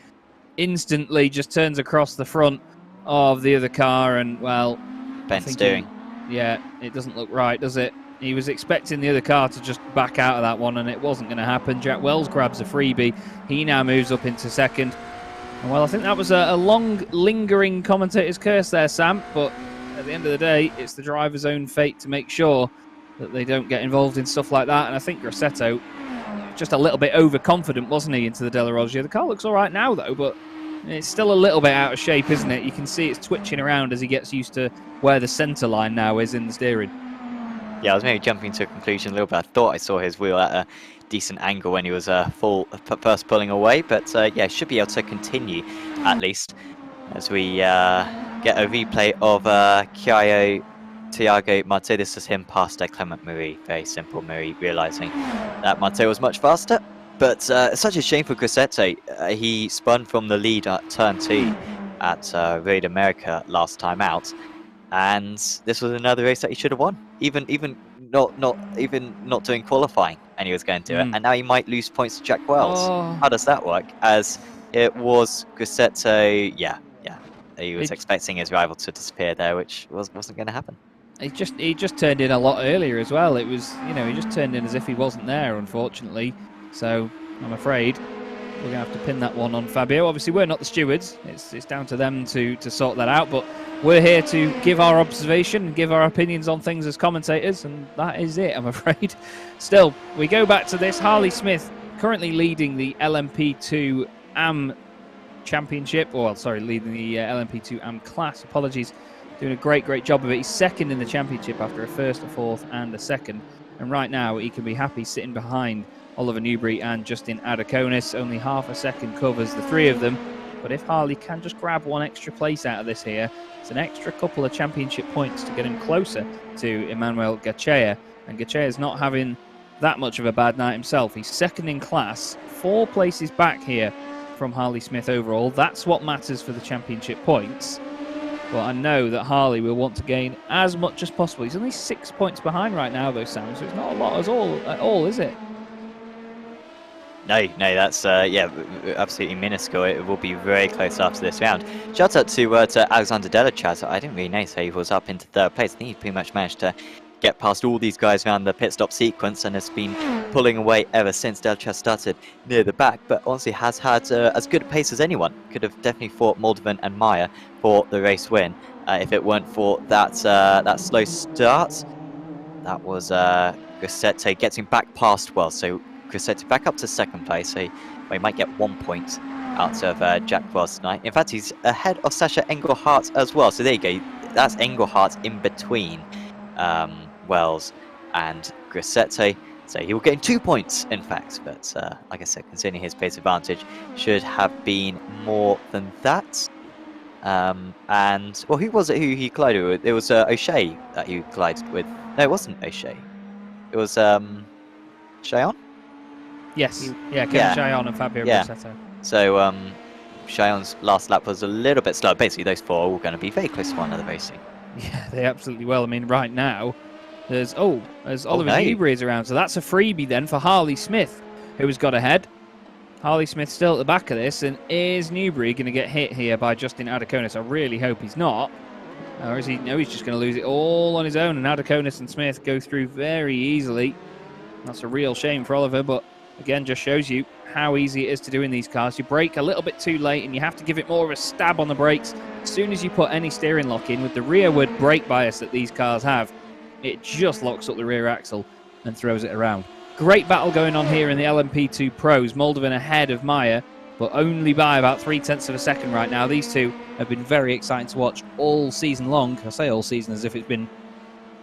Instantly just turns across the front of the other car and, well... Bent steering. Yeah, it doesn't look right, does it? He was expecting the other car to just back out of that one, and it wasn't going to happen. Jack Wells grabs a freebie. He now moves up into second. And, well, I think that was a long, lingering commentator's curse there, Sam, but... At the end of the day, it's the driver's own fate to make sure that they don't get involved in stuff like that. And I think Grassetto just a little bit overconfident, wasn't he, into the Della Roggia? The car looks all right now, though, but it's still a little bit out of shape, isn't it? You can see it's twitching around as he gets used to where the centre line now is in the steering. Yeah, I was maybe jumping to a conclusion a little bit. I thought I saw his wheel at a decent angle when he was first pulling away, but yeah, should be able to continue at least as we get a replay of Thiago Mate. This is him past Clement Marie. Very simple. Marie realising that Mate was much faster. But such a shame for Grassetto. He spun from the lead at turn 2 at Road America last time out. And this was another race that he should have won. Even not doing qualifying, and he was going to do it. And now he might lose points to Jack Wells. Oh. How does that work? As it was Grassetto, yeah. He was expecting his rival to disappear there, which wasn't going to happen. He just turned in a lot earlier as well. It was, he just turned in as if he wasn't there, unfortunately. So I'm afraid we're going to have to pin that one on Fabio. Obviously, we're not the stewards. It's down to them to sort that out. But we're here to give our observation and give our opinions on things as commentators, and that is it, I'm afraid. Still, we go back to this. Harley Smith currently leading the LMP2 AM Championship, leading the LMP2 AM class. Apologies, doing a great job of it. He's second in the championship after a first, a fourth, and a second. And right now, he can be happy sitting behind Oliver Newbury and Justin Adakonis. Only half a second covers the three of them. But if Harley can just grab one extra place out of this here, it's an extra couple of championship points to get him closer to Emmanuel Gachea. And Gachea's not having that much of a bad night himself. He's second in class, 4 places back here from Harley Smith overall. That's what matters for the championship points. But I know that Harley will want to gain as much as possible. He's only 6 points behind right now, though, Sam, so it's not a lot at all, is it? No, that's absolutely minuscule. It will be very close after this round. Shout out to Alexander Delachaz. I didn't really know, so he was up into 3rd place. I think he pretty much managed to get past all these guys around the pit stop sequence and has been pulling away ever since Delachaz started near the back, but honestly has had as good a pace as anyone. Could have definitely fought Moldovan and Meyer for the race win if it weren't for that slow start. That was Grosseto gets him back past Wells, so Grosseto back up to second place, so he might get 1 point out of Jack Wells tonight. In fact, he's ahead of Sasha Engelhardt as well, so there you go. That's Engelhardt in between Wells and Grosseto. So he will gain 2 points, in fact, but like I said, considering his pace advantage, should have been more than that. And, well, who was it who he collided with? It was O'Shea that he collided with. No, it wasn't O'Shea. It was Cheyenne? Yes, Kevin Cheyenne and Fabio Grosseto. So Cheyenne's last lap was a little bit slow. Basically, those four are all going to be very close to one another very soon. Yeah, they absolutely will. I mean, right now, there's Oliver Newbury is around, so that's a freebie then for Harley Smith, who has got ahead. Harley Smith still at the back of this, and is Newbury going to get hit here by Justin Adakonis? I really hope he's not. Or is he? No, he's just going to lose it all on his own, and Adakonis and Smith go through very easily. That's a real shame for Oliver, but again, just shows you how easy it is to do in these cars. You brake a little bit too late, and you have to give it more of a stab on the brakes. As soon as you put any steering lock in, with the rearward brake bias that these cars have, it just locks up the rear axle and throws it around. Great battle going on here in the LMP2 Pros. Moldovan ahead of Meyer, but only by about 0.3 of a second right now. These two have been very exciting to watch all season long. I say all season as if it's been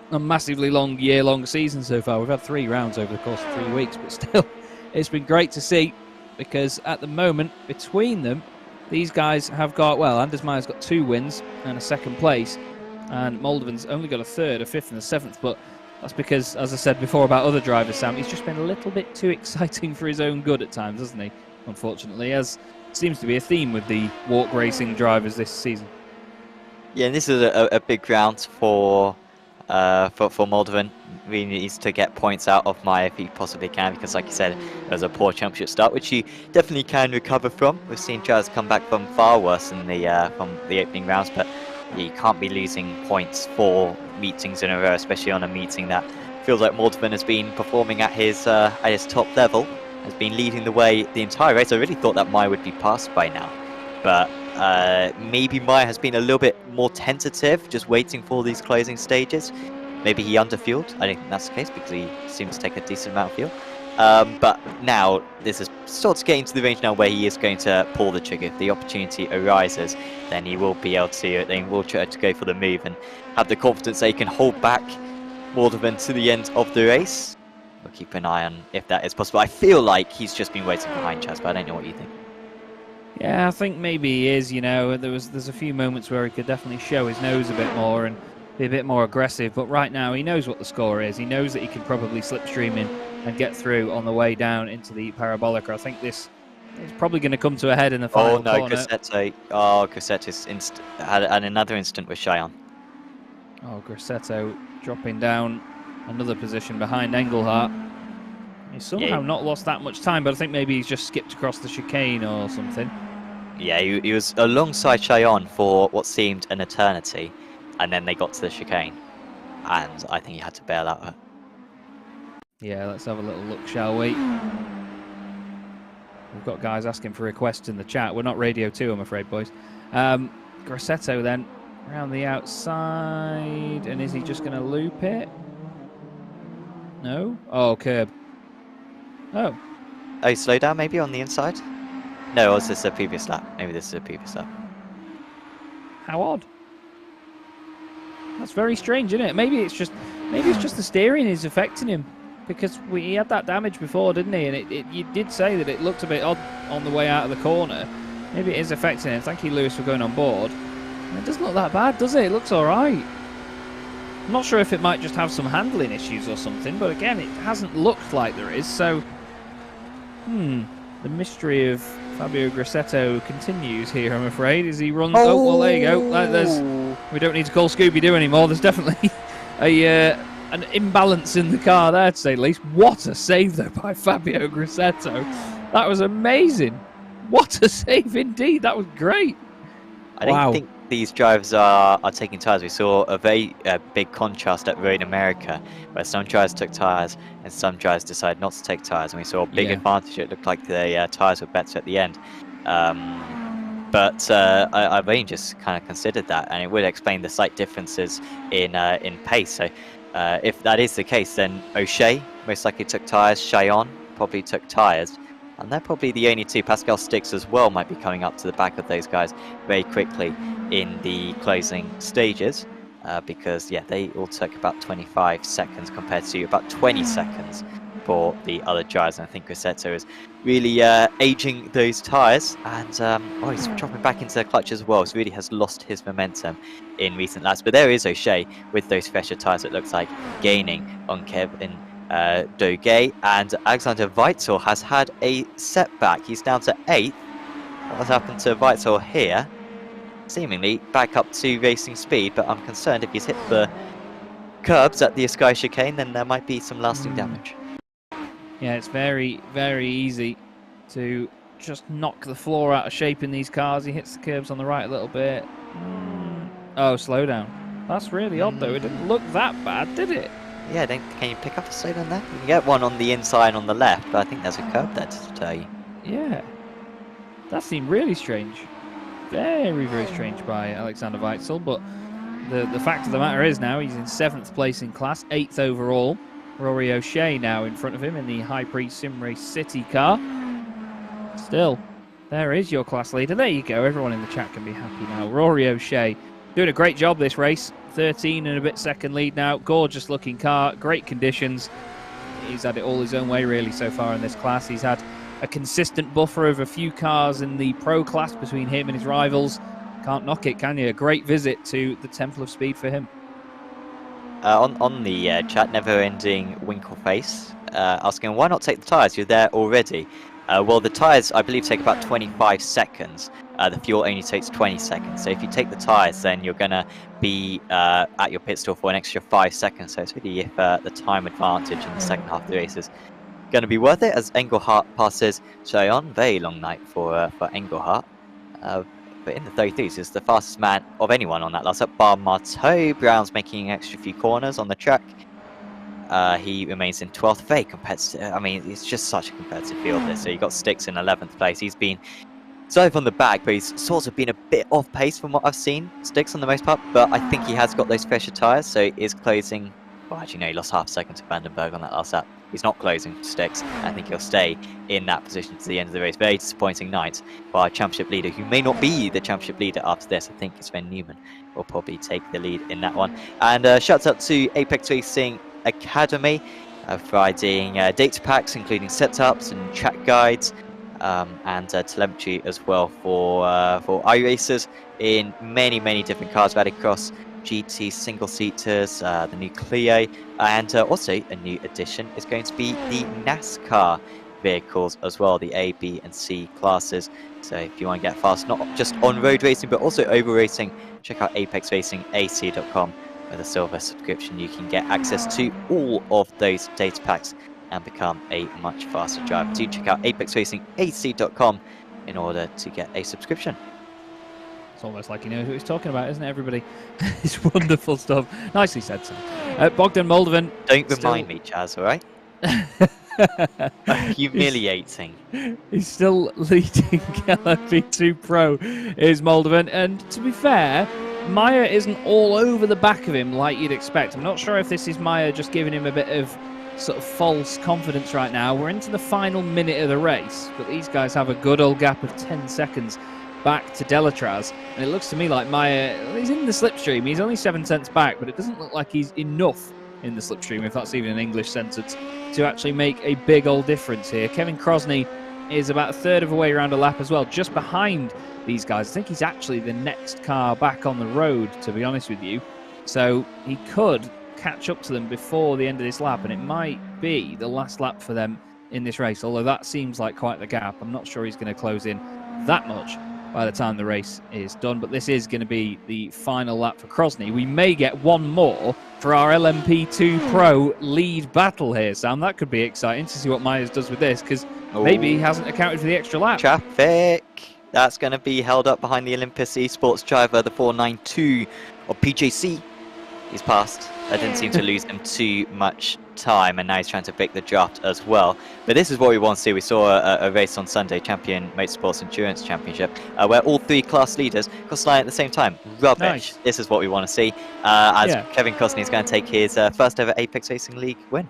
a massively long, year-long season so far. We've had 3 rounds over the course of 3 weeks, but still, it's been great to see, because at the moment, between them, these guys have got, well, Anders Meyer's got 2 wins and a 2nd place, and Moldovan's only got a 3rd, a 5th, and a 7th, but that's because, as I said before about other drivers, Sam, he's just been a little bit too exciting for his own good at times, hasn't he? Unfortunately, as seems to be a theme with the walk racing drivers this season. Yeah, and this is a big round for Moldovan. He needs to get points out of Meyer if he possibly can, because, like you said, it was a poor championship start, which he definitely can recover from. We've seen drivers come back from far worse in from the opening rounds, but you can't be losing points 4 meetings in a row, especially on a meeting that feels like Moldovan has been performing at his top level, has been leading the way the entire race. I really thought that Meyer would be passed by now, but maybe Meyer has been a little bit more tentative, just waiting for these closing stages. Maybe he underfueled. I don't think that's the case, because he seems to take a decent amount of fuel. But now this is sort of getting to the range now where he is going to pull the trigger. If the opportunity arises, then he will be able to. Then he will try to go for the move and have the confidence that he can hold back Moldovan to the end of the race. We'll keep an eye on if that is possible. I feel like he's just been waiting behind Chaz, but I don't know what you think. Yeah, I think maybe he is. You know, there's a few moments where he could definitely show his nose a bit more and be a bit more aggressive, but right now he knows what the score is. He knows that he can probably slipstream in and get through on the way down into the parabolic. I think this is probably going to come to a head in the final corner. Grosseto. Oh, Grosseto had another instant with Cheyenne. Oh, Grosseto dropping down another position behind Engelhardt. He's somehow not lost that much time, but I think maybe he's just skipped across the chicane or something. Yeah, he was alongside Cheyenne for what seemed an eternity, and then they got to the chicane, and I think he had to bail out. Yeah, let's have a little look, shall we? We've got guys asking for requests in the chat. We're not Radio 2, I'm afraid, boys. Grosseto then, around the outside, and is he just going to loop it? No? Oh, curb. Oh. Oh, slow down maybe on the inside? No, or is this a previous lap? Maybe this is a previous lap. How odd. That's very strange, isn't it? Maybe it's just the steering is affecting him, because he had that damage before, didn't he? And you did say that it looked a bit odd on the way out of the corner. Maybe it is affecting him. Thank you, Lewis, for going on board. And it doesn't look that bad, does it? It looks all right. I'm not sure if it might just have some handling issues or something, but again, it hasn't looked like there is. So, the mystery of Fabio Grosseto continues here, I'm afraid, as he runs. Oh, well, there you go. We don't need to call Scooby-Doo anymore. There's definitely an imbalance in the car there, to say the least. What a save, though, by Fabio Grosseto. That was amazing. What a save, indeed. That was great. I don't think these drivers are taking tyres. We saw a very big contrast at Road America, where some drivers took tyres and some drivers decided not to take tyres, and we saw a big advantage. It looked like the tyres were better at the end. But I've only just kind of considered that, and it would explain the slight differences in pace. So If that is the case, then O'Shea most likely took tyres, Cheyenne probably took tyres, and they're probably the only two. Pascal Sticks as well might be coming up to the back of those guys very quickly in the closing stages, because yeah, they all took about 25 seconds compared to about 20 seconds for the other drivers. And I think Grosseto is really aging those tyres, and oh, he's dropping back into the clutch as well, so really has lost his momentum in recent laps. But there is O'Shea with those fresher tyres, it looks like, gaining on Kevin Doge, and Alexander Weitzel has had a setback. He's down to 8th. What's happened to Weitzel here? Seemingly back up to racing speed, but I'm concerned if he's hit the curbs at the Sky Chicane, then there might be some lasting damage. Yeah, it's very, very easy to just knock the floor out of shape in these cars. He hits the curbs on the right a little bit. Oh, slow down. That's really odd, though. It didn't look that bad, did it? Yeah, then can you pick up a slow down there? You can get one on the inside on the left, but I think there's a curb there to tell you. Yeah. That seemed really strange. Very, very strange by Alexander Weitzel, but the fact of the matter is now he's in 7th place in class, 8th overall. Rory O'Shea now in front of him in the High Priest Sim Race City car. Still, there is your class leader. There you go. Everyone in the chat can be happy now. Rory O'Shea doing a great job this race. 13 and a bit second lead now. Gorgeous looking car. Great conditions. He's had it all his own way really so far in this class. He's had a consistent buffer of a few cars in the pro class between him and his rivals. Can't knock it, can you? A great visit to the Temple of Speed for him. On the chat, never-ending Winkleface asking, why not take the tyres? You're there already. Well, the tyres, I believe, take about 25 seconds. The fuel only takes 20 seconds. So if you take the tyres, then you're going to be at your pit stop for an extra 5 seconds. So it's really if the time advantage in the second half of the race is going to be worth it, as Engelhardt passes Cheyenne. Very long night for Engelhardt. But in the 33s is the fastest man of anyone on that last up, bar Marteau. Brown's making an extra few corners on the track. He remains in 12th. Very competitive. I mean, it's just such a competitive field this. So you got Sticks in 11th place. He's been sort of on the back, but he's sort of been a bit off pace from what I've seen. Sticks on the most part, but I think he has got those fresher tyres, so he is closing. Well, actually, no, he lost half a second to Vandenberg on that last lap. He's not closing Sticks. I think he'll stay in that position to the end of the race. Very disappointing night for our championship leader, who may not be the championship leader after this. I think Sven Newman will probably take the lead in that one. And shouts out to Apex Racing Academy, providing data packs, including setups and track guides, and telemetry as well for iRacers in many different cars. Rallycross, GT single-seaters, the new Clio, and also a new addition is going to be the NASCAR vehicles as well, the A, B and C classes. So if you want to get fast, not just on road racing but also oval racing, check out apexracingac.com. With a silver subscription you can get access to all of those data packs and become a much faster driver. Do check out apexracingac.com in order to get a subscription. It's almost like he knows what he's talking about, isn't it, everybody? It's wonderful stuff. Nicely said, Sam. Bogdan Moldovan. Don't remind me, Chaz, all right? Humiliating. He's still leading LMP2 Pro, is Moldovan. And to be fair, Meyer isn't all over the back of him like you'd expect. I'm not sure if this is Meyer just giving him a bit of sort of false confidence right now. We're into the final minute of the race, but these guys have a good old gap of 10 seconds back to Delatraz, and it looks to me like Meyer, he's in the slipstream. He's only 7 tenths back, but it doesn't look like he's enough in the slipstream, if that's even an English sentence, to actually make a big old difference here. Kevin Crosney is about a third of a way around a lap as well, just behind these guys. I think he's actually the next car back on the road, to be honest with you. So he could catch up to them before the end of this lap, and it might be the last lap for them in this race, although that seems like quite the gap. I'm not sure he's going to close in that much by the time the race is done, but this is going to be the final lap for Crosney. We may get one more for our LMP2 Pro lead battle here, Sam. That could be exciting to see what Myers does with this, because maybe he hasn't accounted for the extra lap. Traffic! That's going to be held up behind the Olympus Esports driver, the 492 of PJC. He's passed That didn't seem to lose him too much time, and now he's trying to break the draft as well. But this is what we want to see. We saw a race on Sunday, Champion Motorsports Endurance Championship, where all 3 class leaders crossed the line at the same time. Rubbish. Nice. This is what we want to see, as Kevin Costner is going to take his first ever Apex Racing League win.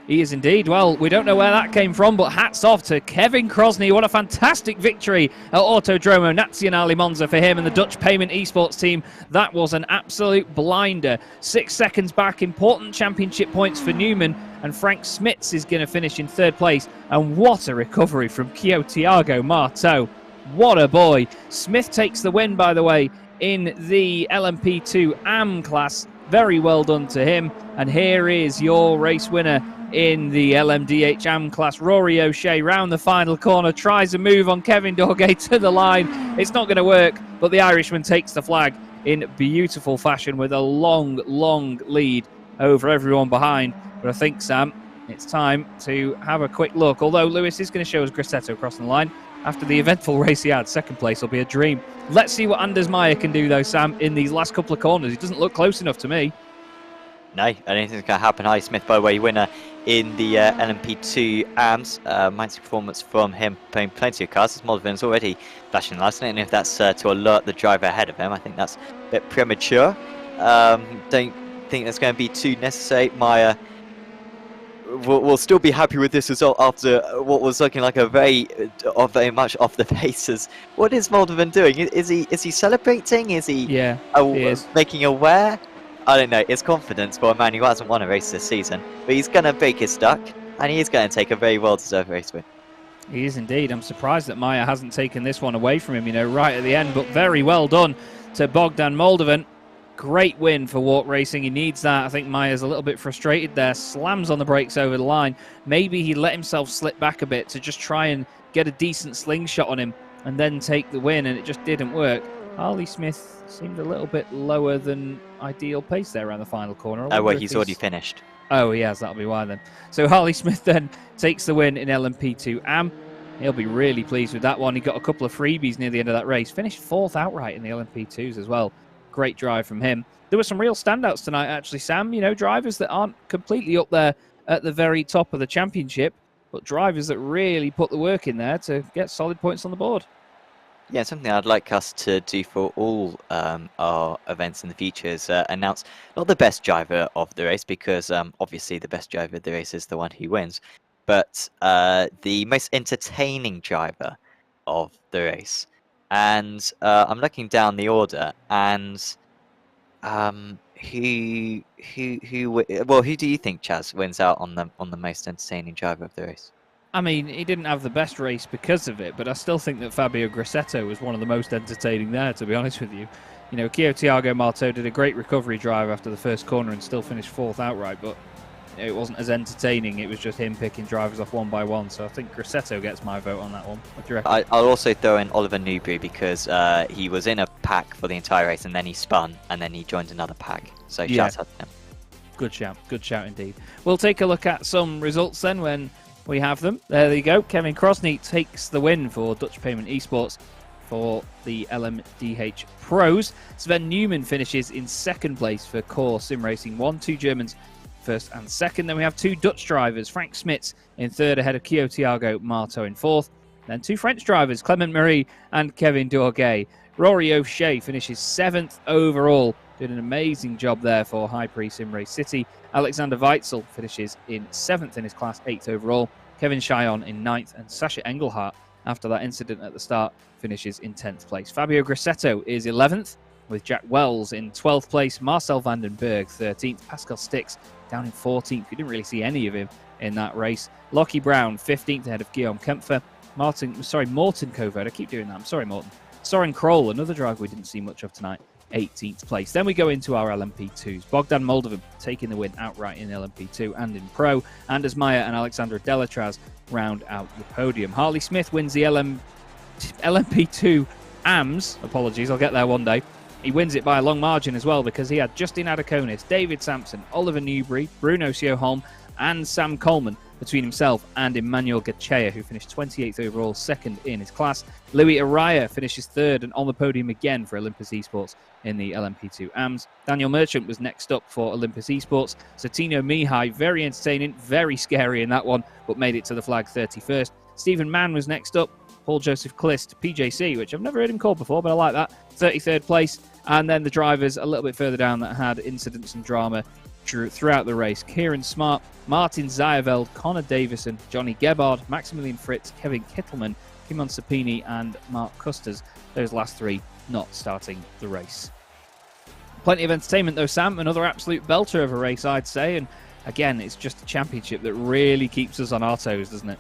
He is indeed. Well, we don't know where that came from, but hats off to Kevin Crosney. What a fantastic victory at Autodromo Nazionale Monza for him and the Dutch Payment Esports team. That was an absolute blinder. 6 seconds back, important championship points for Newman, and Frank Smits is going to finish in 3rd place. And what a recovery from Thiago Marteau. What a boy. Smith takes the win, by the way, in the LMP2 AM class. Very well done to him. And here is your race winner in the LMDH AM class. Rory O'Shea round the final corner, tries a move on Kevin Dorgay to the line. It's not going to work, but the Irishman takes the flag in beautiful fashion with a long, long lead over everyone behind. But I think, Sam, it's time to have a quick look. Although Lewis is going to show us Grassetto crossing the line after the eventful race he had. 2nd place will be a dream. Let's see what Anders Meyer can do, though, Sam, in these last couple of corners. He doesn't look close enough to me. No, I don't think it's going to happen. Harley Smith, by the way, winner in the LMP2 AMS. Mighty performance from him, playing plenty of cars. As Moldovan's already flashing lights, and if that's to alert the driver ahead of him, I think that's a bit premature. Don't think that's going to be too necessary. Meyer will still be happy with this result after what was looking like a very much off the paces. What is Moldovan doing? Is he celebrating? Is he he is. making aware? I don't know. It's confidence for a man who hasn't won a race this season, but he's going to break his duck, and he is going to take a very well-deserved race win. He is indeed. I'm surprised that Meyer hasn't taken this one away from him, right at the end, but very well done to Bogdan Moldovan. Great win for Walk Racing. He needs that. I think Meyer's a little bit frustrated there. Slams on the brakes over the line. Maybe he let himself slip back a bit to just try and get a decent slingshot on him and then take the win, and it just didn't work. Harley Smith seemed a little bit lower than ideal pace there around the final corner. Oh, well, he's already finished. Oh, he has. That'll be why then. So Harley Smith then takes the win in LMP2 AM. He'll be really pleased with that one. He got a couple of freebies near the end of that race. Finished 4th outright in the LMP2s as well. Great drive from him. There were some real standouts tonight, actually, Sam. Drivers that aren't completely up there at the very top of the championship, but drivers that really put the work in there to get solid points on the board. Yeah, something I'd like us to do for all our events in the future is announce not the best driver of the race, because obviously the best driver of the race is the one who wins, but the most entertaining driver of the race. And I'm looking down the order, and who do you think, Chaz, wins out on the most entertaining driver of the race? I mean, he didn't have the best race because of it, but I still think that Fabio Grassetto was one of the most entertaining there, to be honest with you. Thiago Marteau did a great recovery drive after the first corner and still finished 4th outright, but it wasn't as entertaining. It was just him picking drivers off one by one, so I think Grassetto gets my vote on that one. What do you reckon? I'll also throw in Oliver Newbury, because he was in a pack for the entire race, and then he spun, and then he joined another pack. So shout out to him. Good shout indeed. We'll take a look at some results then when we have them. There you go. Kevin Crosney takes the win for Dutch Payment Esports for the LMDH Pros. Sven Newman finishes in 2nd place for Core Sim Racing 1. 2 Germans 1st and 2nd. Then we have 2 Dutch drivers. Frank Smits in 3rd ahead of Thiago Marteau in 4th. Then 2 French drivers, Clement Marie and Kevin Dorgay. Rory O'Shea finishes 7th overall. Did an amazing job there for High Prix Sim Race City. Alexander Weitzel finishes in 7th in his class, 8th overall. Kevin Chillon in 9th, and Sasha Engelhardt, after that incident at the start, finishes in 10th place. Fabio Grassetto is 11th, with Jack Wells in 12th place. Marcel Vandenberg 13th. Pascal Stix down in 14th. You didn't really see any of him in that race. Lockie Brown 15th ahead of Guillaume Kempfer. Morten Covert. I keep doing that. I'm sorry, Morten. Soren Kroll, another driver we didn't see much of tonight, 18th place. Then we go into our LMP2s. Bogdan Moldovan taking the win outright in LMP2 and in Pro. Anders Meyer and Alexandra Delatraz round out the podium. Harley Smith wins the LMP2 AMS. Apologies, I'll get there one day. He wins it by a long margin as well, because he had Justin Adakonis, David Sampson, Oliver Newbury, Bruno Sjoholm and Sam Coleman between himself and Emmanuel Gachea, who finished 28th overall, second in his class. Louis Araya finishes third and on the podium again for Olympus Esports in the LMP2 AMS. Daniel Merchant was next up for Olympus Esports. Sotino Mihai, very entertaining, very scary in that one, but made it to the flag 31st. Stephen Mann was next up. Paul Joseph Clist, PJC, which I've never heard him called before, but I like that. 33rd place. And then the drivers a little bit further down that had incidents and drama throughout the race. Kieran Smart, Martin Zayeveld, Connor Davison, Johnny Gebhard, Maximilian Fritz, Kevin Kittelman, Kimon Sapini, and Mark Custers. Those last three not starting the race. Plenty of entertainment though, Sam. Another absolute belter of a race, I'd say. And again, it's just a championship that really keeps us on our toes, doesn't it?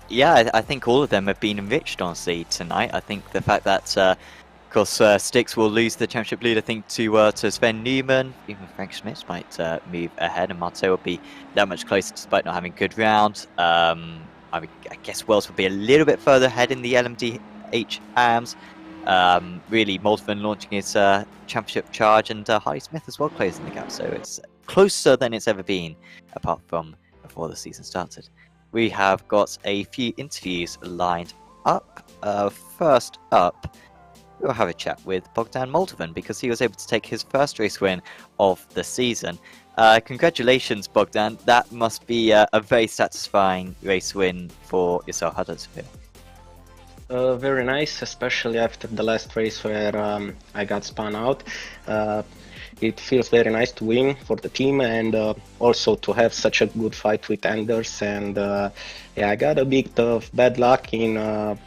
Yeah, I think all of them have been enriched, honestly, tonight. I think the fact that, of course, Styx will lose the championship lead, I think, to Sven Newman. Even Frank Schmitz might move ahead, and Martel will be that much closer despite not having a good round. I guess Wells will be a little bit further ahead in the LMDH AMS. Really, Moltmann launching his championship charge, and Hardy Smith as well closing the gap. So it's closer than it's ever been, apart from before the season started. We have got a few interviews lined up. First up, we'll have a chat with Bogdan Moldovan because he was able to take his first race win of the season. Congratulations, Bogdan. That must be a very satisfying race win for yourself. How does it feel? Very nice, especially after the last race where I got spun out. It feels very nice to win for the team and also to have such a good fight with Anders. And yeah, I got a bit of bad luck in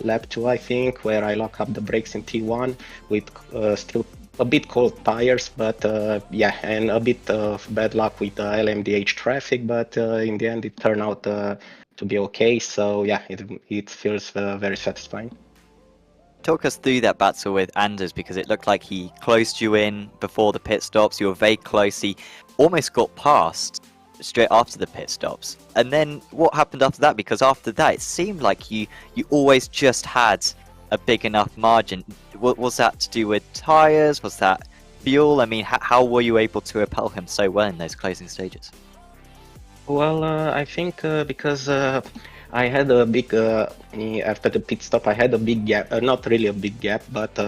lap 2, I think, where I lock up the brakes in T1 with still a bit cold tires, but yeah, and a bit of bad luck with the LMDH traffic, but in the end it turned out to be okay. So yeah, it feels very satisfying. Talk us through that battle with Anders, because it looked like he closed you in before the pit stops. You were very close. He almost got past straight after the pit stops. And then what happened after that? Because after that, it seemed like you always just had a big enough margin. Was that to do with tyres? Was that fuel? I mean, how were you able to repel him so well in those closing stages? Well, I think because I had a big, after the pit stop, I had a big gap, not really a big gap, but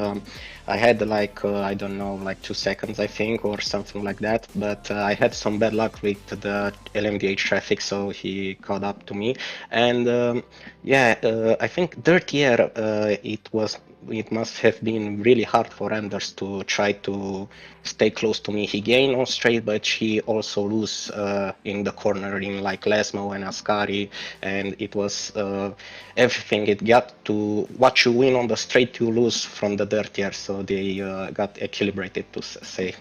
I had like, I don't know, like 2 seconds, I think, or something like that. But I had some bad luck with the LMDH traffic, so he caught up to me. And yeah, I think Dirty Air, it must have been really hard for Anders to try to stay close to me. He gained on straight, but he also lose in the corner in like Lesmo and Ascari, and it was everything. It got to what you win on the straight, you lose from the Dirty Air, so they got equilibrated, to say.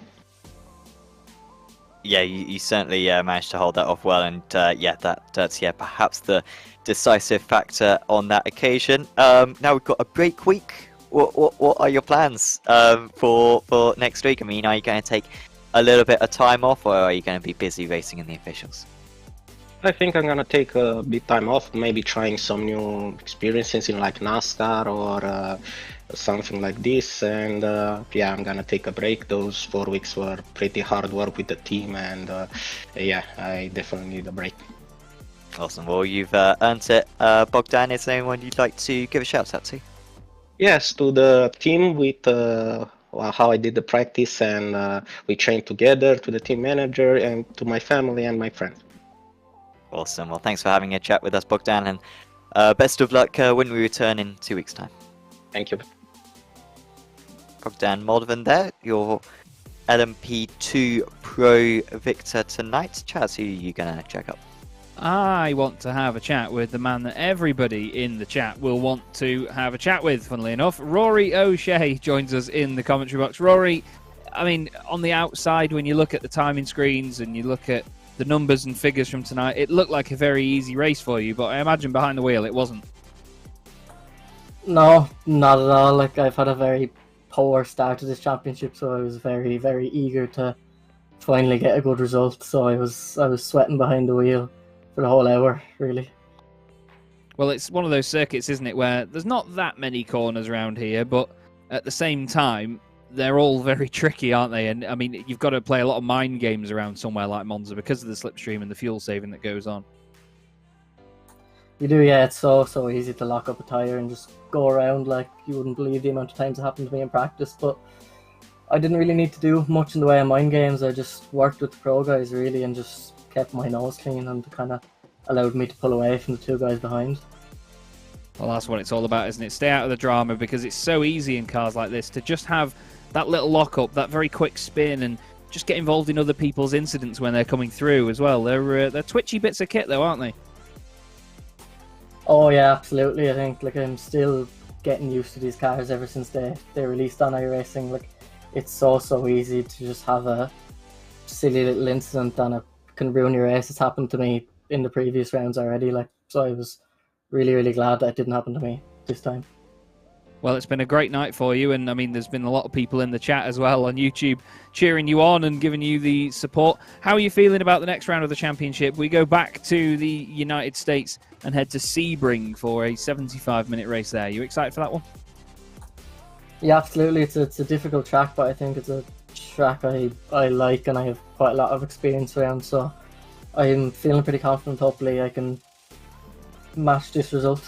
Yeah, you certainly managed to hold that off well, and yeah, that's perhaps the decisive factor on that occasion. Now we've got a break week. What are your plans for next week? I mean, are you going to take a little bit of time off, or are you going to be busy racing in the officials? I think I'm gonna take a bit time off, maybe trying some new experiences in like NASCAR or something like this. And yeah, I'm gonna take a break. Those 4 weeks were pretty hard work with the team, and yeah, I definitely need a break. Awesome. Well, you've earned it. Bogdan, is there anyone you'd like to give a shout out to? Yes, to the team with how I did the practice and we trained together, to the team manager, and to my family and my friends. Awesome. Well, thanks for having a chat with us, Bogdan, and best of luck when we return in 2 weeks' time. Thank you. Bogdan Moldovan there, your LMP2 Pro victor tonight. Chaz, who are you going to check up? I want to have a chat with the man that everybody in the chat will want to have a chat with, funnily enough. Rory O'Shea joins us in the commentary box. Rory, I mean, on the outside, when you look at the timing screens and you look at the numbers and figures from tonight, it looked like a very easy race for you, but I imagine behind the wheel it wasn't. No, not at all. Like, I've had a very poor start to this championship, so I was very, very eager to finally get a good result. So I was sweating behind the wheel for the whole hour, really. Well, it's one of those circuits, isn't it, where there's not that many corners around here, but at the same time, they're all very tricky, aren't they? And I mean, you've got to play a lot of mind games around somewhere like Monza because of the slipstream and the fuel saving that goes on. You do, yeah. It's so easy to lock up a tire and just go around. Like, you wouldn't believe the amount of times it happened to me in practice. But I didn't really need to do much in the way of mind games. I just worked with the pro guys really and just kept my nose clean, and kind of allowed me to pull away from the two guys behind. Well, that's what it's all about, isn't it? Stay out of the drama, because it's so easy in cars like this to just have that little lock-up, that very quick spin, and just get involved in other people's incidents when they're coming through as well. They're twitchy bits of kit, though, aren't they? Oh yeah, absolutely. I think like I'm still getting used to these cars ever since they released on iRacing. Like, it's so easy to just have a silly little incident and it can ruin your race. It's happened to me in the previous rounds already. Like, so I was really glad that it didn't happen to me this time. Well, it's been a great night for you, and I mean, there's been a lot of people in the chat as well on YouTube cheering you on and giving you the support. How are you feeling about the next round of the championship? We go back to the United States and head to Sebring for a 75-minute race there. You excited for that one? Yeah, absolutely. It's a difficult track, but I think it's a track I like and I have quite a lot of experience around, so I'm feeling pretty confident. Hopefully I can match this result.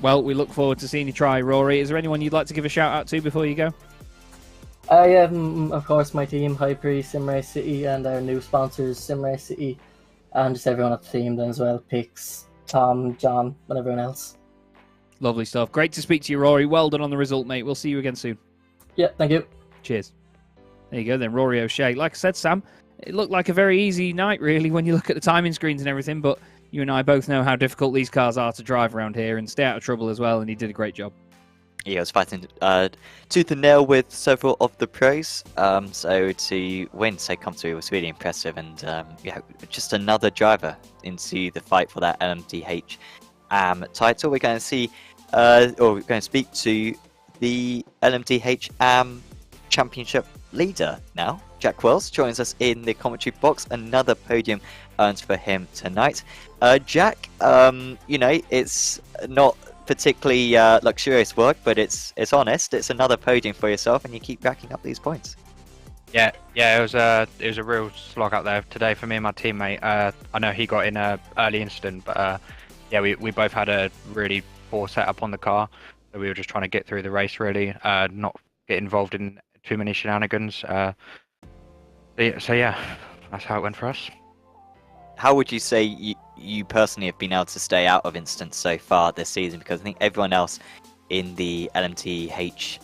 Well, we look forward to seeing you try, Rory. Is there anyone you'd like to give a shout out to before you go? Yeah, of course, my team, High Priest, Simrace City, and our new sponsors, Simrace City, and just everyone at the team then as well, Pix, Tom, John, and everyone else. Lovely stuff. Great to speak to you, Rory. Well done on the result, mate. We'll see you again soon. Yeah, thank you. Cheers. There you go then, Rory O'Shea. Like I said, Sam, it looked like a very easy night, really, when you look at the timing screens and everything, but you and I both know how difficult these cars are to drive around here and stay out of trouble as well, and he did a great job. Yeah, I was fighting tooth and nail with several of the pros, so to win so comfortably was really impressive, and yeah, just another driver into the fight for that LMDH title. We're going to see, or we're going to speak to the LMDH championship leader now. Jack Wells joins us in the commentary box. Another podium earned for him tonight. Jack, you know, it's not particularly luxurious work, but it's honest. It's another podium for yourself, and you keep racking up these points. Yeah, it was a real slog out there today for me and my teammate. I know he got in a early incident, but yeah, we both had a really poor setup on the car, so we were just trying to get through the race really, not get involved in too many shenanigans. So yeah, that's how it went for us. How would you say you personally have been able to stay out of incidents so far this season? Because I think everyone else in the LMDH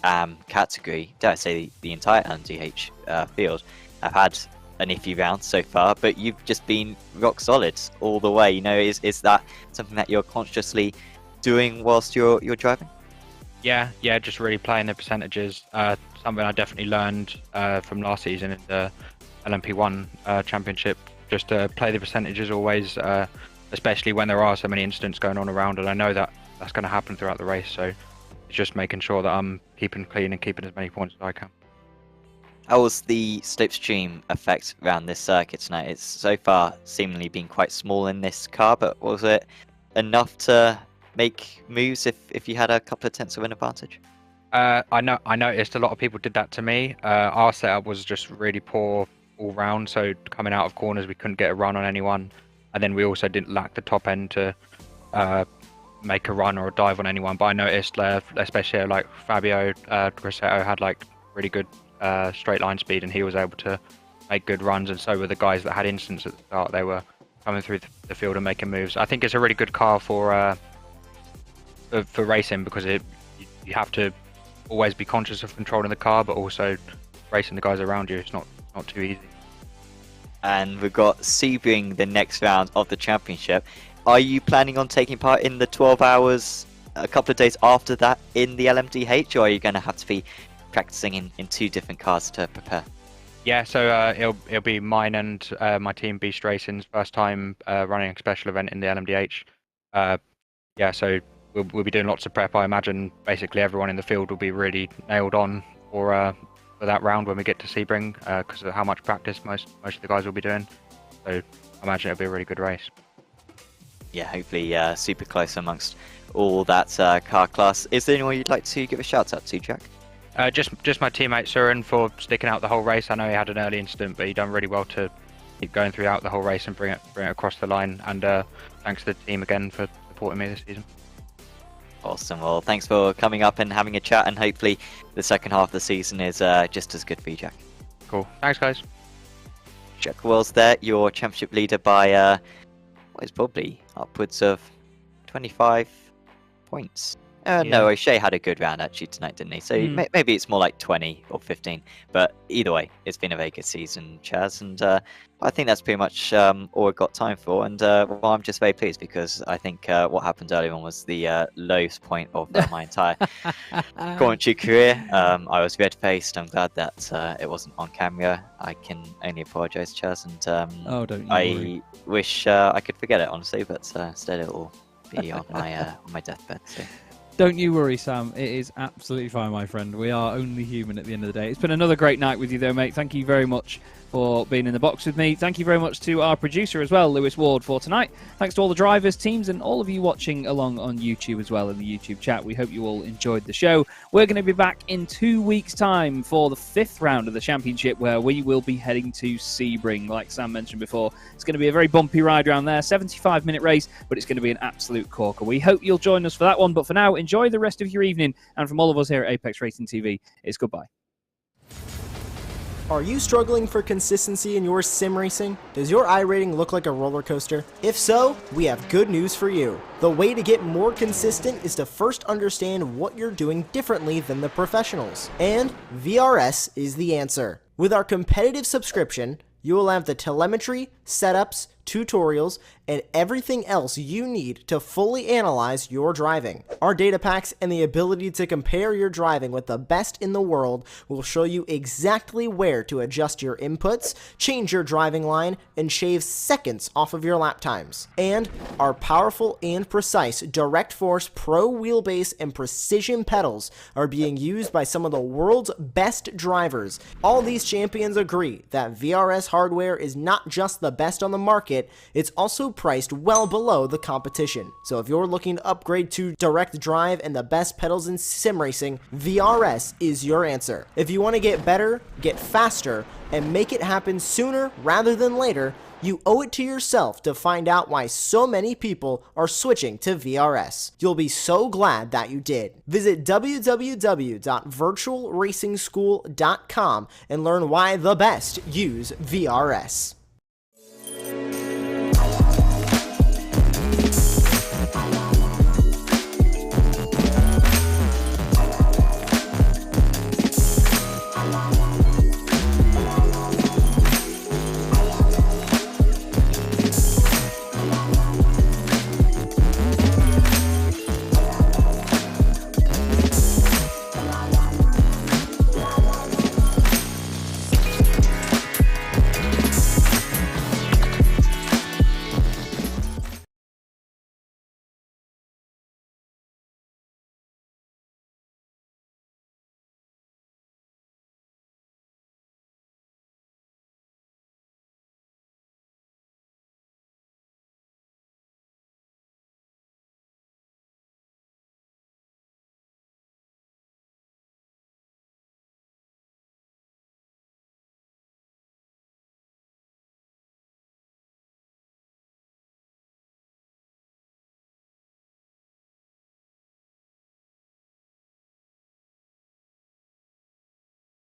category, dare I say the entire LMDH field, have had an iffy round so far, but you've just been rock solid all the way. You know, is that something that you're consciously doing whilst you're driving? Yeah, just really playing the percentages. Something I definitely learned from last season in the LMP1 championship. Just to play the percentages always, especially when there are so many incidents going on around, and I know that that's going to happen throughout the race, so it's just making sure that I'm keeping clean and keeping as many points as I can. How was the slipstream effect around this circuit tonight? It's so far seemingly been quite small in this car, but was it enough to make moves if you had a couple of tenths of an advantage? I noticed a lot of people did that to me. Our setup was just really poor all round, so coming out of corners we couldn't get a run on anyone, and then we also didn't lack the top end to make a run or a dive on anyone. But I noticed especially like Fabio Grosseto had like really good straight line speed, and he was able to make good runs, and so were the guys that had incidents at the start. They were coming through the field and making moves. I think it's a really good car for racing, because you have to always be conscious of controlling the car, but also racing the guys around you. It's not too easy. And we've got Sebring the next round of the championship. Are you planning on taking part in the 12 hours a couple of days after that in the LMDH, or are you going to have to be practicing in two different cars to prepare? Yeah, so it'll be mine and my team Beast Racing's first time running a special event in the LMDH. Yeah, so we'll be doing lots of prep. I imagine basically everyone in the field will be really nailed on for that round when we get to Sebring, because of how much practice most of the guys will be doing. So I imagine it'll be a really good race. Yeah, hopefully super close amongst all that car class. Is there anyone you'd like to give a shout out to, Jack? Just my teammate Surin for sticking out the whole race. I know he had an early incident, but he done really well to keep going throughout the whole race and bring it across the line. And thanks to the team again for supporting me this season. Awesome. Well, thanks for coming up and having a chat, and hopefully the second half of the season is just as good for you, Jack. Cool. Thanks, guys. Jack Wells there, your championship leader by what is probably upwards of 25 points. No, O'Shea had a good round actually tonight, didn't he? So maybe it's more like 20 or 15. But either way, it's been a very good season, Chaz. And I think that's pretty much all we've got time for. And well, I'm just very pleased because I think what happened earlier on was the lowest point of my entire commentary career. I was red-faced. I'm glad that it wasn't on camera. I can only apologise, Chaz. And don't you I worry. wish I could forget it, honestly. But instead it will be on my deathbed. So. Don't you worry, Sam. It is absolutely fine, my friend. We are only human at the end of the day. It's been another great night with you, though, mate. Thank you very much for being in the box with me. Thank you very much to our producer as well, Lewis Ward, for tonight. Thanks to all the drivers, teams, and all of you watching along on YouTube as well in the YouTube chat. We hope you all enjoyed the show. We're going to be back in 2 weeks' time for the 5th round of the championship, where we will be heading to Sebring, like Sam mentioned before. It's going to be a very bumpy ride around there, 75-minute race, but it's going to be an absolute corker. We hope you'll join us for that one, but for now, enjoy the rest of your evening, and from all of us here at Apex Racing TV, it's goodbye. Are you struggling for consistency in your sim racing? Does your iRating look like a roller coaster? If so, we have good news for you. The way to get more consistent is to first understand what you're doing differently than the professionals. And VRS is the answer. With our competitive subscription, you will have the telemetry, setups, tutorials, and everything else you need to fully analyze your driving. Our data packs and the ability to compare your driving with the best in the world will show you exactly where to adjust your inputs, change your driving line, and shave seconds off of your lap times. And our powerful and precise Direct Force Pro wheelbase and precision pedals are being used by some of the world's best drivers. All these champions agree that VRS hardware is not just the best on the market, it's also priced well below the competition. So if you're looking to upgrade to direct drive and the best pedals in sim racing, VRS is your answer. If you want to get better, get faster, and make it happen sooner rather than later, you owe it to yourself to find out why so many people are switching to VRS. You'll be so glad that you did. Visit www.virtualracingschool.com and learn why the best use VRS.